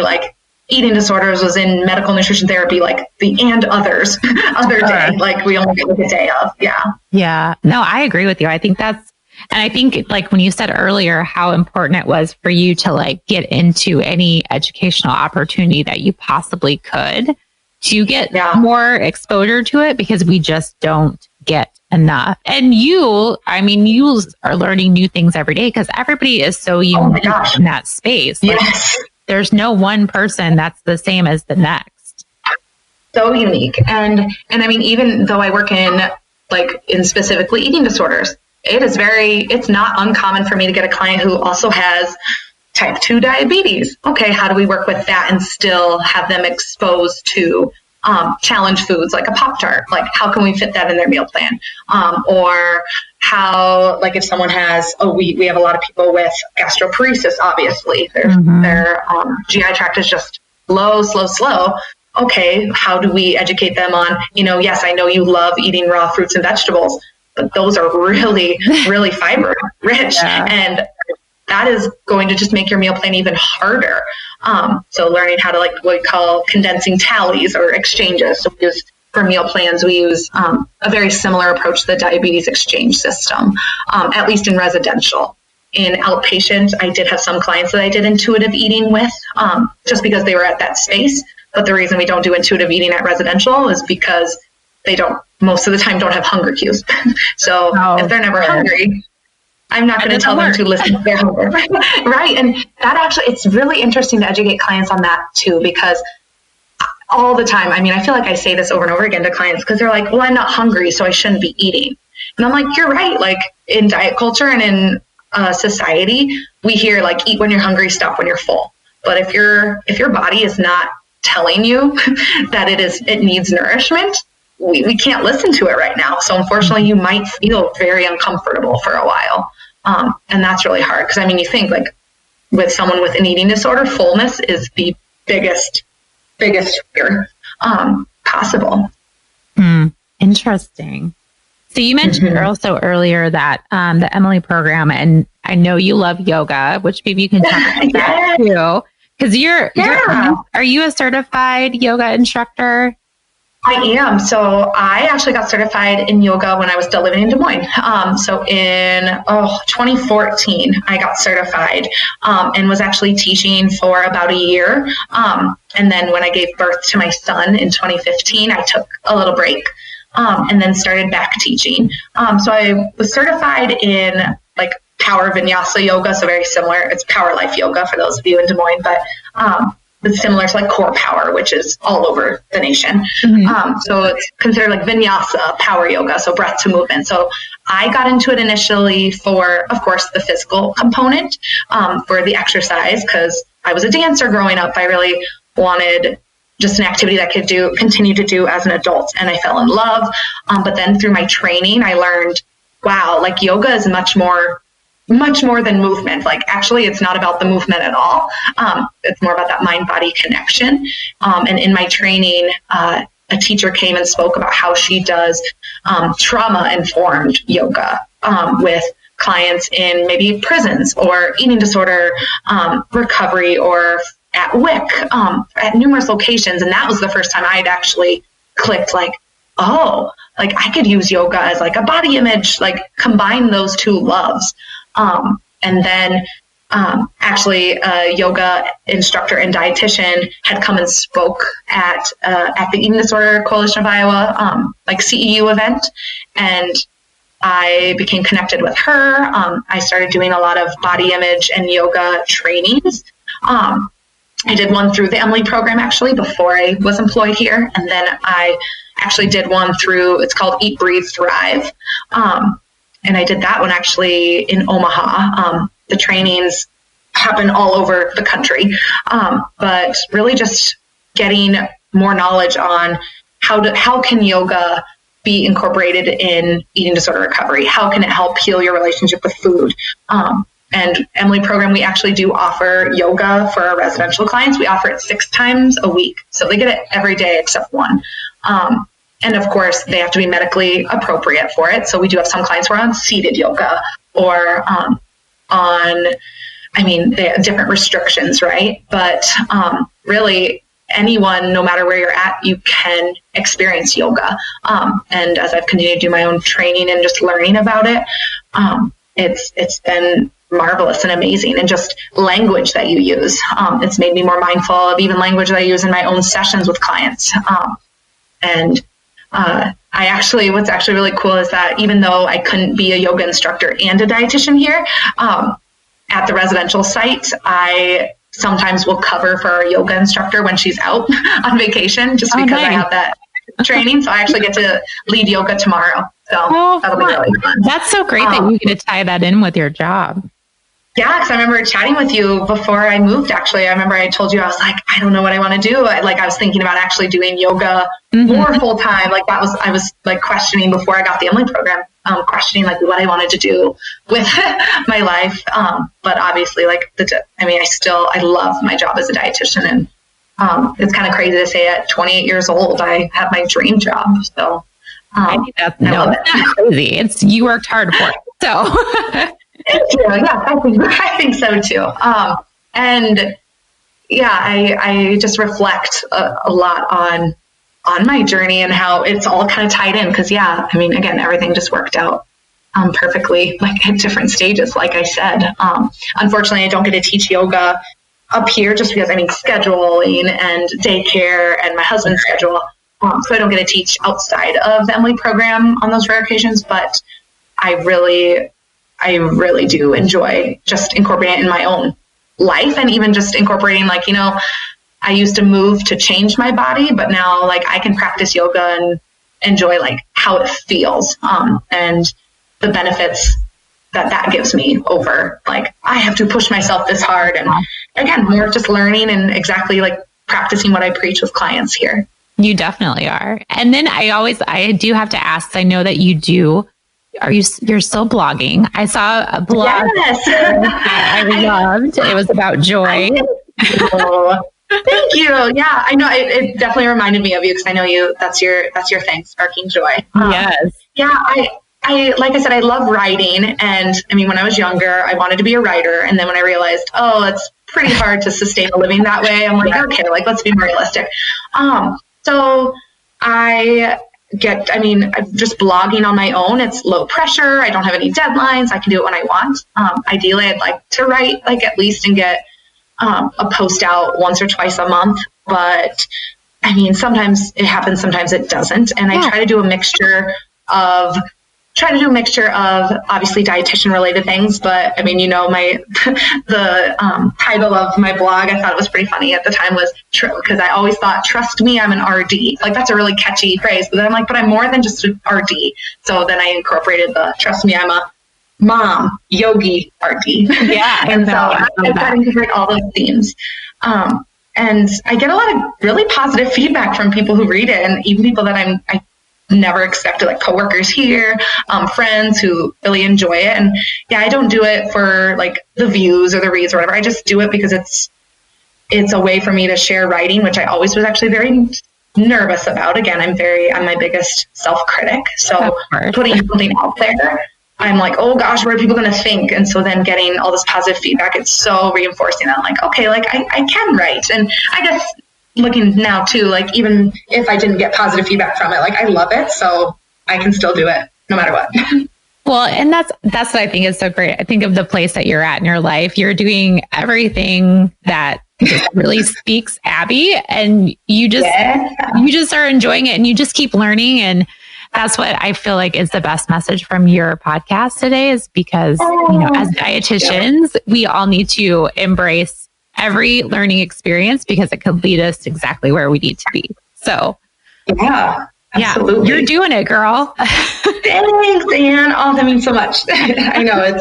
eating disorders was in medical nutrition therapy, like the and others other day, like we only get like a day of. Yeah. Yeah. No, I agree with you. I think and I think like when you said earlier how important it was for you to like get into any educational opportunity that you possibly could to get more exposure to it, because we just don't get enough. And you are learning new things every day because everybody is so unique in that space. Like, yes. There's no one person that's the same as the next. So unique. And I mean, even though I work in specifically eating disorders, it's not uncommon for me to get a client who also has type 2 diabetes. Okay, how do we work with that and still have them exposed to challenge foods like a Pop-Tart? Like, how can we fit that in their meal plan? Or how, like, if someone has, we have a lot of people with gastroparesis, obviously. Their GI tract is just slow. Okay, how do we educate them on, yes, I know you love eating raw fruits and vegetables, but those are really, really fiber rich. Yeah. And that is going to just make your meal plan even harder. So learning how to like what we call condensing tallies or exchanges. So for meal plans, we use a very similar approach to the diabetes exchange system, at least in residential. In outpatient, I did have some clients that I did intuitive eating with, just because they were at that space. But the reason we don't do intuitive eating at residential is because they most of the time don't have hunger cues. So if they're never hungry, I'm not going to tell them to listen to their hunger. Right. And that actually, it's really interesting to educate clients on that too, because all the time, I mean, I feel like I say this over and over again to clients because they're like, well, I'm not hungry, so I shouldn't be eating. And I'm like, you're right. Like in diet culture and in society, we hear like, eat when you're hungry, stop when you're full. But if your body is not telling you that it needs nourishment, we can't listen to it right now. So unfortunately, you might feel very uncomfortable for a while. And that's really hard. Because I mean, you think like with someone with an eating disorder, fullness is the biggest fear possible. Interesting. So you mentioned also earlier that the Emily program, and I know you love yoga, which maybe you can talk about that too. Because are you a certified yoga instructor? I am. So I actually got certified in yoga when I was still living in Des Moines. So in 2014, I got certified and was actually teaching for about a year. And then when I gave birth to my son in 2015, I took a little break and then started back teaching. So I was certified in like power vinyasa yoga. So very similar. It's power life yoga for those of you in Des Moines, but it's similar to like core power, which is all over the nation. So it's considered like vinyasa power yoga, so breath to movement. So I got into it initially for, of course, the physical component, for the exercise, because I was a dancer growing up. I really wanted just an activity that I could continue to do as an adult, and I fell in love. But then through my training, I learned, wow, like yoga is much more than movement. Like actually it's not about the movement at all. It's more about that mind-body connection. And in my training, a teacher came and spoke about how she does trauma-informed yoga with clients in maybe prisons or eating disorder recovery or at WIC, at numerous locations. And that was the first time I had actually clicked like, oh, like I could use yoga as like a body image, like combine those two loves. And then actually a yoga instructor and dietitian had come and spoke at the Eating Disorder Coalition of Iowa, like CEU event. And I became connected with her. I started doing a lot of body image and yoga trainings. I did one through the Emily program actually before I was employed here. And then I actually did one through, it's called Eat, Breathe, Thrive. And I did that one actually in Omaha. The trainings happen all over the country, but really just getting more knowledge on how can yoga be incorporated in eating disorder recovery? How can it help heal your relationship with food? And Emily program, we actually do offer yoga for our residential clients. We offer it 6 times a week. So they get it every day except one. And of course, they have to be medically appropriate for it. So we do have some clients who are on seated yoga or they have different restrictions, right? But really, anyone, no matter where you're at, you can experience yoga. And as I've continued to do my own training and just learning about it, it's been marvelous and amazing. And just language that you use, it's made me more mindful of even language that I use in my own sessions with clients. What's actually really cool is that even though I couldn't be a yoga instructor and a dietitian here, at the residential site, I sometimes will cover for our yoga instructor when she's out on vacation, just because I have that training. So I actually get to lead yoga tomorrow. So that'll be really fun. That's so great that you get to tie that in with your job. Yeah, because I remember chatting with you before I moved, actually. I remember I told you, I was like, I don't know what I want to do. I was thinking about actually doing yoga more full time. I was questioning before I got the Emily program, questioning what I wanted to do with my life. But obviously, I love my job as a dietitian. And it's kind of crazy to say at 28 years old, I have my dream job. So I think that's not crazy. You worked hard for it. So. Thank you. Yeah, I think so too. I just reflect a lot on my journey and how it's all kind of tied in. Because again, everything just worked out perfectly, at different stages. Like I said, unfortunately, I don't get to teach yoga up here just because scheduling and daycare and my husband's schedule. So I don't get to teach outside of the Emily program on those rare occasions. But I really do enjoy just incorporating it in my own life, and even just incorporating, I used to move to change my body, but now I can practice yoga and enjoy how it feels, and the benefits that gives me over I have to push myself this hard. And again, more just learning and exactly practicing what I preach with clients here. You definitely are. And then I do have to ask, I know that you're still blogging. I saw a blog that I loved. It was about joy. Thank you. Yeah, I know it definitely reminded me of you, because I know that's your thing, sparking joy. Yes. Yeah, I like I said, I love writing. And when I was younger, I wanted to be a writer. And then when I realized, it's pretty hard to sustain a living that way, I'm like, okay, let's be more realistic. So I'm just blogging on my own. It's low pressure. I don't have any deadlines. I can do it when I want. Ideally, I'd like to write at least and get a post out once or twice a month. But sometimes it happens, sometimes it doesn't. And I try to do a mixture of obviously dietitian related things. But the title of my blog, I thought it was pretty funny at the time, was because I always thought, trust me, I'm an RD. That's a really catchy phrase. But then I'm but I'm more than just an RD. So then I incorporated the trust me, I'm a mom, yogi, RD. Yeah. And so I try to integrate all those themes. And I get a lot of really positive feedback from people who read it, and even people that I never expected, coworkers here, friends who really enjoy it. And I don't do it for the views or the reads or whatever. I just do it because it's a way for me to share writing, which I always was actually very nervous about. Again, I'm my biggest self-critic. So putting something out there, I'm oh gosh, what are people going to think? And so then getting all this positive feedback, it's so reinforcing. I'm okay, I can write. And I guess looking now too, even if I didn't get positive feedback from it, I love it. So I can still do it no matter what. Well, and that's what I think is so great. I think of the place that you're at in your life. You're doing everything that just really speaks Abbie, and you just are enjoying it, and you just keep learning. And that's what I feel is the best message from your podcast today, is because, as dietitians, we all need to embrace every learning experience, because it could lead us exactly where we need to be. So absolutely. You're doing it, girl. Thanks, Anne. Oh, that means so much. I know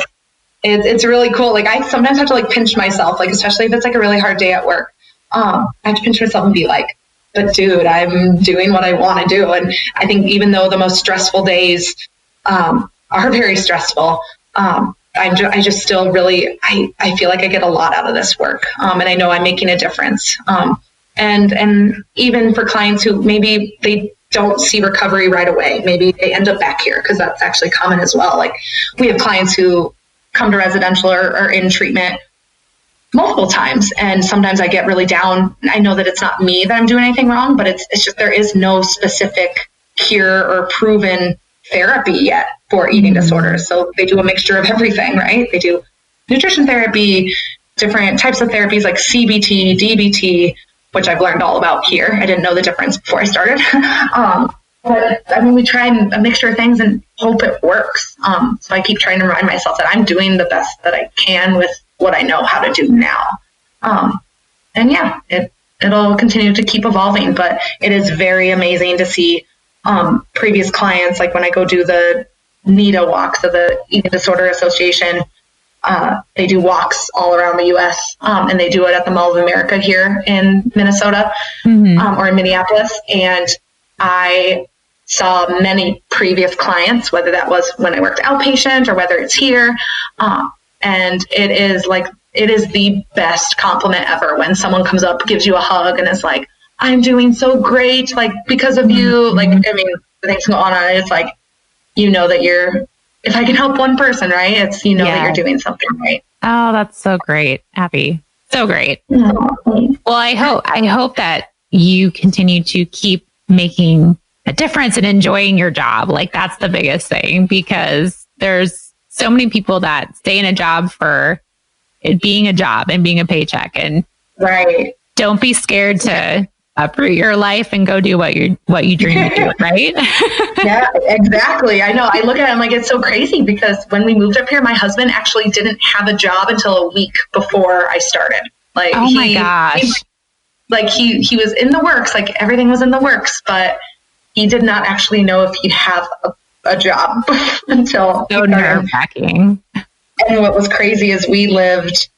it's really cool. I sometimes have to pinch myself, especially if it's a really hard day at work. I have to pinch myself and be but dude, I'm doing what I want to do. And I think even though the most stressful days are very stressful, I just still really, I feel I get a lot out of this work. And I know I'm making a difference. And even for clients who maybe they don't see recovery right away, maybe they end up back here, because that's actually common as well. We have clients who come to residential or in treatment multiple times. And sometimes I get really down. I know that it's not me that I'm doing anything wrong, but it's just, there is no specific cure or proven therapy yet for eating disorders. So they do a mixture of everything, right? They do nutrition therapy, different types of therapies like CBT, DBT, which I've learned all about here. I didn't know the difference before I started. But I mean, we try a mixture of things and hope it works. So I keep trying to remind myself that I'm doing the best that I can with what I know how to do now. And yeah, it'll continue to keep evolving, but it is very amazing to see previous clients, like when I go do the NEDA walks of the Eating Disorder Association, they do walks all around the U.S., and they do it at the Mall of America here in Minnesota, or in Minneapolis. And I saw many previous clients, whether that was when I worked outpatient or whether it's here. And it is the best compliment ever when someone comes up, gives you a hug, and is like, I'm doing so great, like, because of you. Like, I mean, things go on. It's like, you know that if I can help one person, right? It's, you know, that you're doing something right. Oh, that's so great, Abbie. So great. Well, I hope that you continue to keep making a difference and enjoying your job. Like, that's the biggest thing, because there's so many people that stay in a job for it being a job and being a paycheck. And don't be scared to uproot your life and go do what you dream of doing, right? Yeah, exactly. I know. I look at it, I'm like, it's so crazy, because when we moved up here, my husband actually didn't have a job until a week before I started. Like, oh my gosh. He was in the works, like everything was in the works, but he did not actually know if he'd have a job until so nerve-wracking. And what was crazy is we lived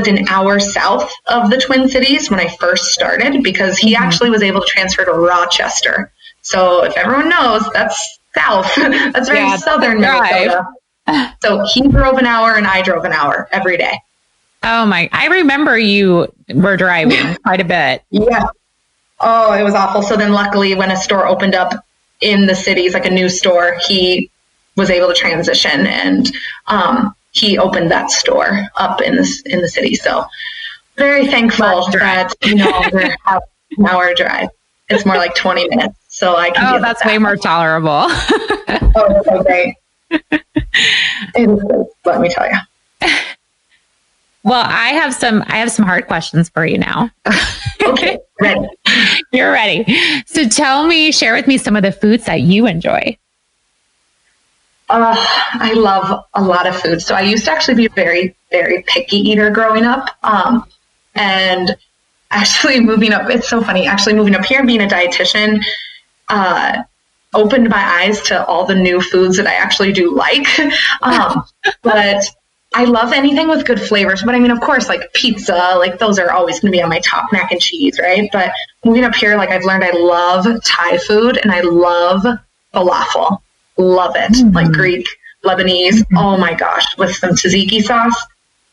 an hour south of the Twin Cities when I first started, because he actually was able to transfer to Rochester. So if everyone knows, that's south. That's very southern Minnesota. So he drove an hour and I drove an hour every day. Oh my, I remember you were driving quite a bit. Yeah. Oh, it was awful. So then luckily when a store opened up in the cities, like a new store, he was able to transition, and he opened that store up in the city. So very thankful that, you know, we're an hour drive. It's more like 20 minutes. So I can. Oh, that's way more tolerable. Oh, it's so great. It is, let me tell you. Well, I have some hard questions for you now. Okay, ready. You're ready. So share with me some of the foods that you enjoy. I love a lot of food. So I used to actually be a very, very picky eater growing up. And actually moving up, it's so funny, actually moving up here and being a dietitian, opened my eyes to all the new foods that I actually do like. But I love anything with good flavors. But I mean, of course, like pizza, like those are always going to be on my top, mac and cheese, right? But moving up here, like I've learned I love Thai food and I love falafel. Love it. Like Greek, Lebanese. Oh my gosh. With some tzatziki sauce.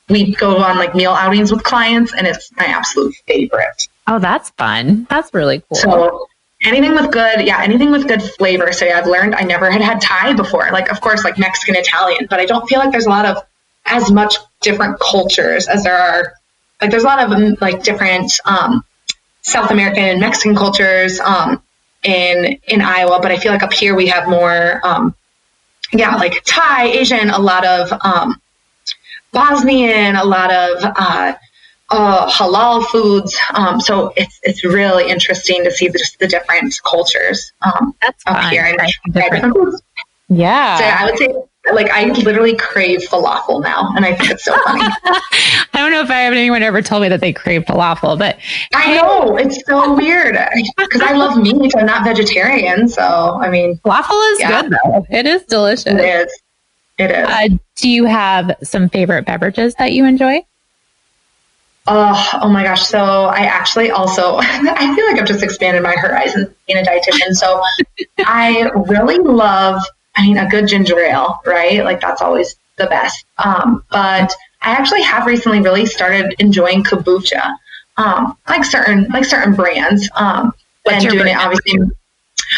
We go on like meal outings with clients and it's my absolute favorite. Oh, that's fun. That's really cool. So anything with good flavor. So yeah, I've learned I never had Thai before. Like, of course, like Mexican, Italian, but I don't feel like there's a lot of as much different cultures as there are. Like there's a lot of like different South American and Mexican cultures in Iowa, but I feel like up here we have more like Thai, Asian, a lot of Bosnian, a lot of halal foods. So it's really interesting to see the different cultures that's up fun. here. And different foods. Yeah. So I would say, like, I literally crave falafel now, and I think it's so funny. I don't know if I have anyone ever told me that they crave falafel, but I know it's so weird because I love meat. I'm not vegetarian, so I mean, falafel is good though. It is delicious. It is. Do you have some favorite beverages that you enjoy? Oh my gosh. So I actually also, I feel like I've just expanded my horizons being a dietitian. So I really love, a good ginger ale, right? Like that's always the best. But I actually have recently really started enjoying kombucha, like certain brands. And doing it obviously.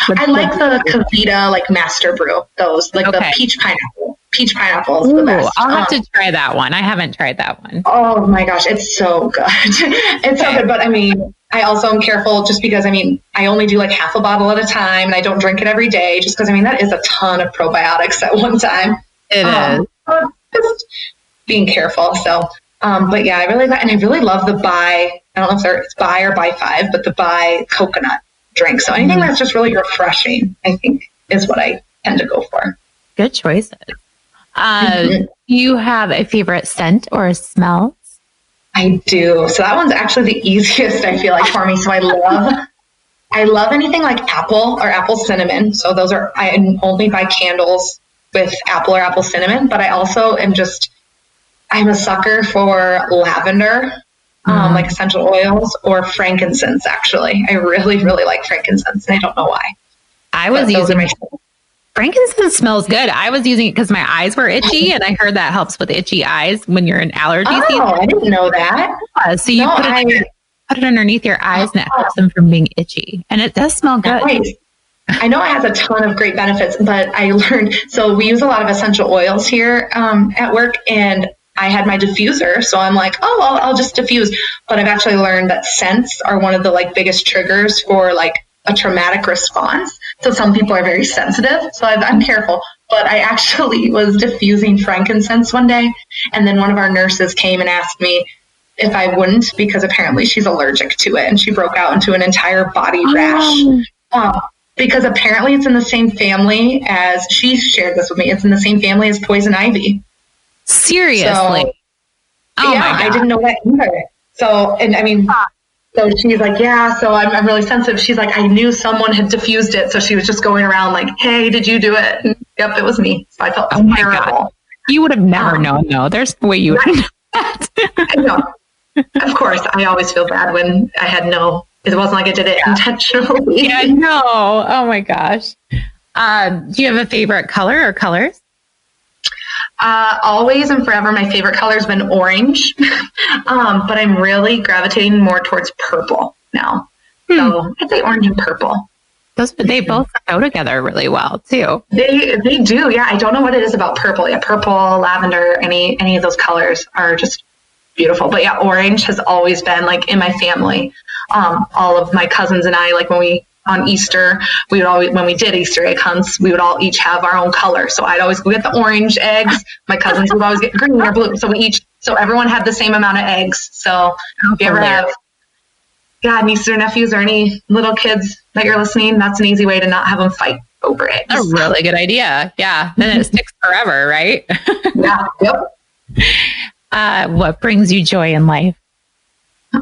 I like the Kavita, like Master Brew, those, like the peach pineapple. peach pineapple is the best. I'll have to try that one. I haven't tried that one. Oh my gosh, it's so good. It's so good. But I mean, I also am careful just because, I mean, I only do like half a bottle at a time and I don't drink it every day just because, I mean, that is a ton of probiotics at one time. It is. Just being careful. So, but yeah, I really love the Bai. I don't know if it's Bai or Bai 5, but the Bai coconut drink. So anything that's just really refreshing, I think, is what I tend to go for. Good choices. Do you have a favorite scent or smell? I do. So that one's actually the easiest, I feel like, for me. So I love anything like apple or apple cinnamon. So I only buy candles with apple or apple cinnamon, but I also I'm a sucker for lavender, like essential oils, or frankincense, actually. I really, really like frankincense, and I don't know why. Frankincense smells good. I was using it because my eyes were itchy, and I heard that helps with itchy eyes when you're in allergy season. Oh, I didn't know that. So you put it underneath your eyes, and it helps them from being itchy. And it does smell good. Nice. I know it has a ton of great benefits, but I learned, so we use a lot of essential oils here at work, and I had my diffuser, so I'm like, I'll just diffuse. But I've actually learned that scents are one of the like biggest triggers for like a traumatic response. So some people are very sensitive, so I'm careful. But I actually was diffusing frankincense one day, and then one of our nurses came and asked me if I wouldn't, because apparently she's allergic to it, and she broke out into an entire body rash. Because apparently it's in the same family as, she shared this with me, it's in the same family as poison ivy. Seriously? So, my God. I didn't know that either. So, and I mean, so she's like, yeah, so I'm really sensitive. She's like, I knew someone had diffused it. So she was just going around like, hey, did you do it? And, yep, it was me. So I felt terrible. God. You would have never known, though. There's no way you would have known that. I know. Of course, I always feel bad when I had it wasn't like I did it intentionally. Yeah, no. Oh my gosh. Do you have a favorite color or colors? Always and forever, my favorite color has been orange, but I'm really gravitating more towards purple now. So I'd say orange and purple. They both go together really well too. They do, yeah. I don't know what it is about purple. Yeah, purple, lavender, any of those colors are just beautiful. But yeah, orange has always been like in my family. All of my cousins and I, like on Easter, when we did Easter egg hunts, we would all each have our own color. So I'd always go get the orange eggs. My cousins would always get green or blue. So everyone had the same amount of eggs. So if you ever have nieces or nephews or any little kids that you're listening, that's an easy way to not have them fight over eggs. That's a really good idea. Yeah. Then it sticks forever, right? Yeah. Yep. What brings you joy in life?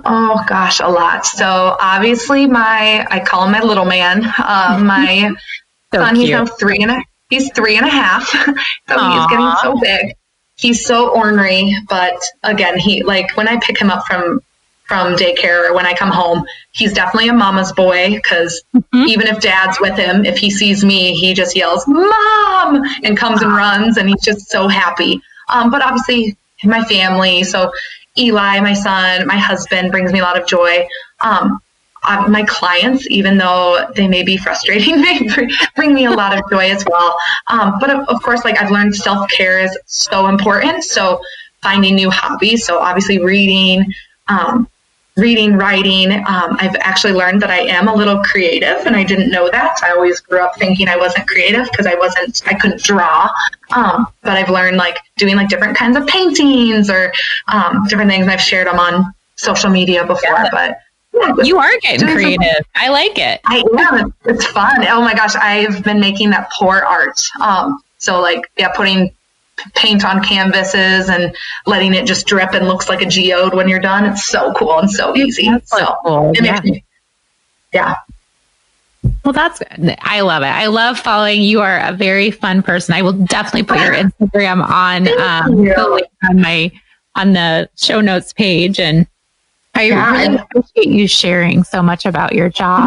Oh gosh, a lot. So obviously I call him my little man. My son, he's 3.5. So he's getting so big. He's so ornery, but again, when I pick him up from daycare or when I come home, he's definitely a mama's boy, because even if dad's with him, if he sees me, he just yells, "Mom!" and comes and runs, and he's just so happy. But obviously my family, so Eli, my son, my husband, brings me a lot of joy. My clients, even though they may be frustrating, they bring me a lot of joy as well. But of course, like I've learned self-care is so important. So finding new hobbies. So obviously reading, writing. I've actually learned that I am a little creative, and I didn't know that. I always grew up thinking I wasn't creative because I couldn't draw. But I've learned like doing like different kinds of paintings or different things. I've shared them on social media before, but yeah, you are getting creative. I like it. I am. It's fun. Oh my gosh. I've been making that pour art. So like, putting paint on canvases and letting it just drip and looks like a geode when you're done. It's so cool and so easy. That's so cool. Yeah. Well, that's good. I love it. I love following. You are a very fun person. I will definitely put your Instagram on on the show notes page, and I really appreciate you sharing so much about your job.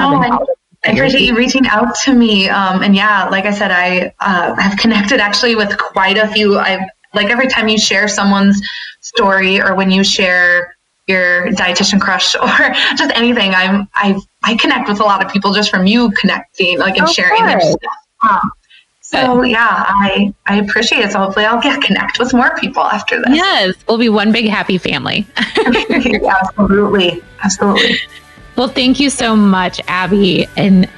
I appreciate you reaching out to me. And yeah, like I said, I have connected actually with quite a few. Every time you share someone's story, or when you share your dietitian crush or just anything, I connect with a lot of people just from you connecting, and sharing their stuff. So yeah, I appreciate it. So hopefully I'll connect with more people after this. Yes, we'll be one big happy family. Absolutely. Well, thank you so much, Abbie. And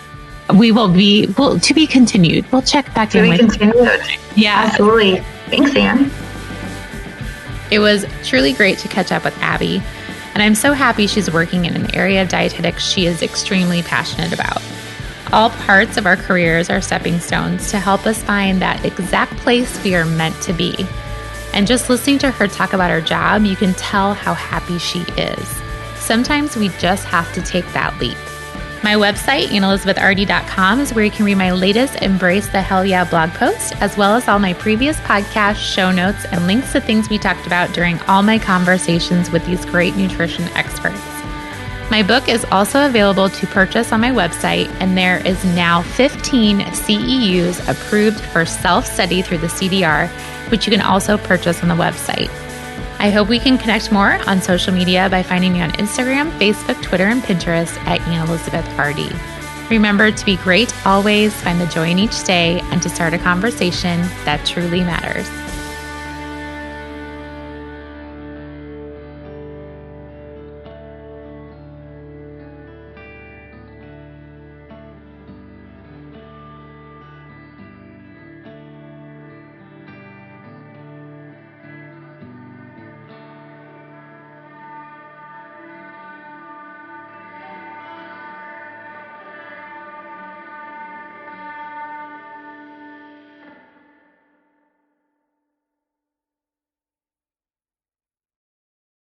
to be continued. We'll check back in. To be continued. Yeah. Absolutely. Thanks, Anne. It was truly great to catch up with Abbie. And I'm so happy she's working in an area of dietetics she is extremely passionate about. All parts of our careers are stepping stones to help us find that exact place we are meant to be. And just listening to her talk about her job, you can tell how happy she is. Sometimes we just have to take that leap. My website, AnnElizabethRD.com, is where you can read my latest Embrace the Hell Yeah blog post, as well as all my previous podcasts, show notes, and links to things we talked about during all my conversations with these great nutrition experts. My book is also available to purchase on my website, and there is now 15 CEUs approved for self-study through the CDR, which you can also purchase on the website. I hope we can connect more on social media by finding me on Instagram, Facebook, Twitter, and Pinterest at AnnElizabethRD. Remember to be great always, find the joy in each day, and to start a conversation that truly matters.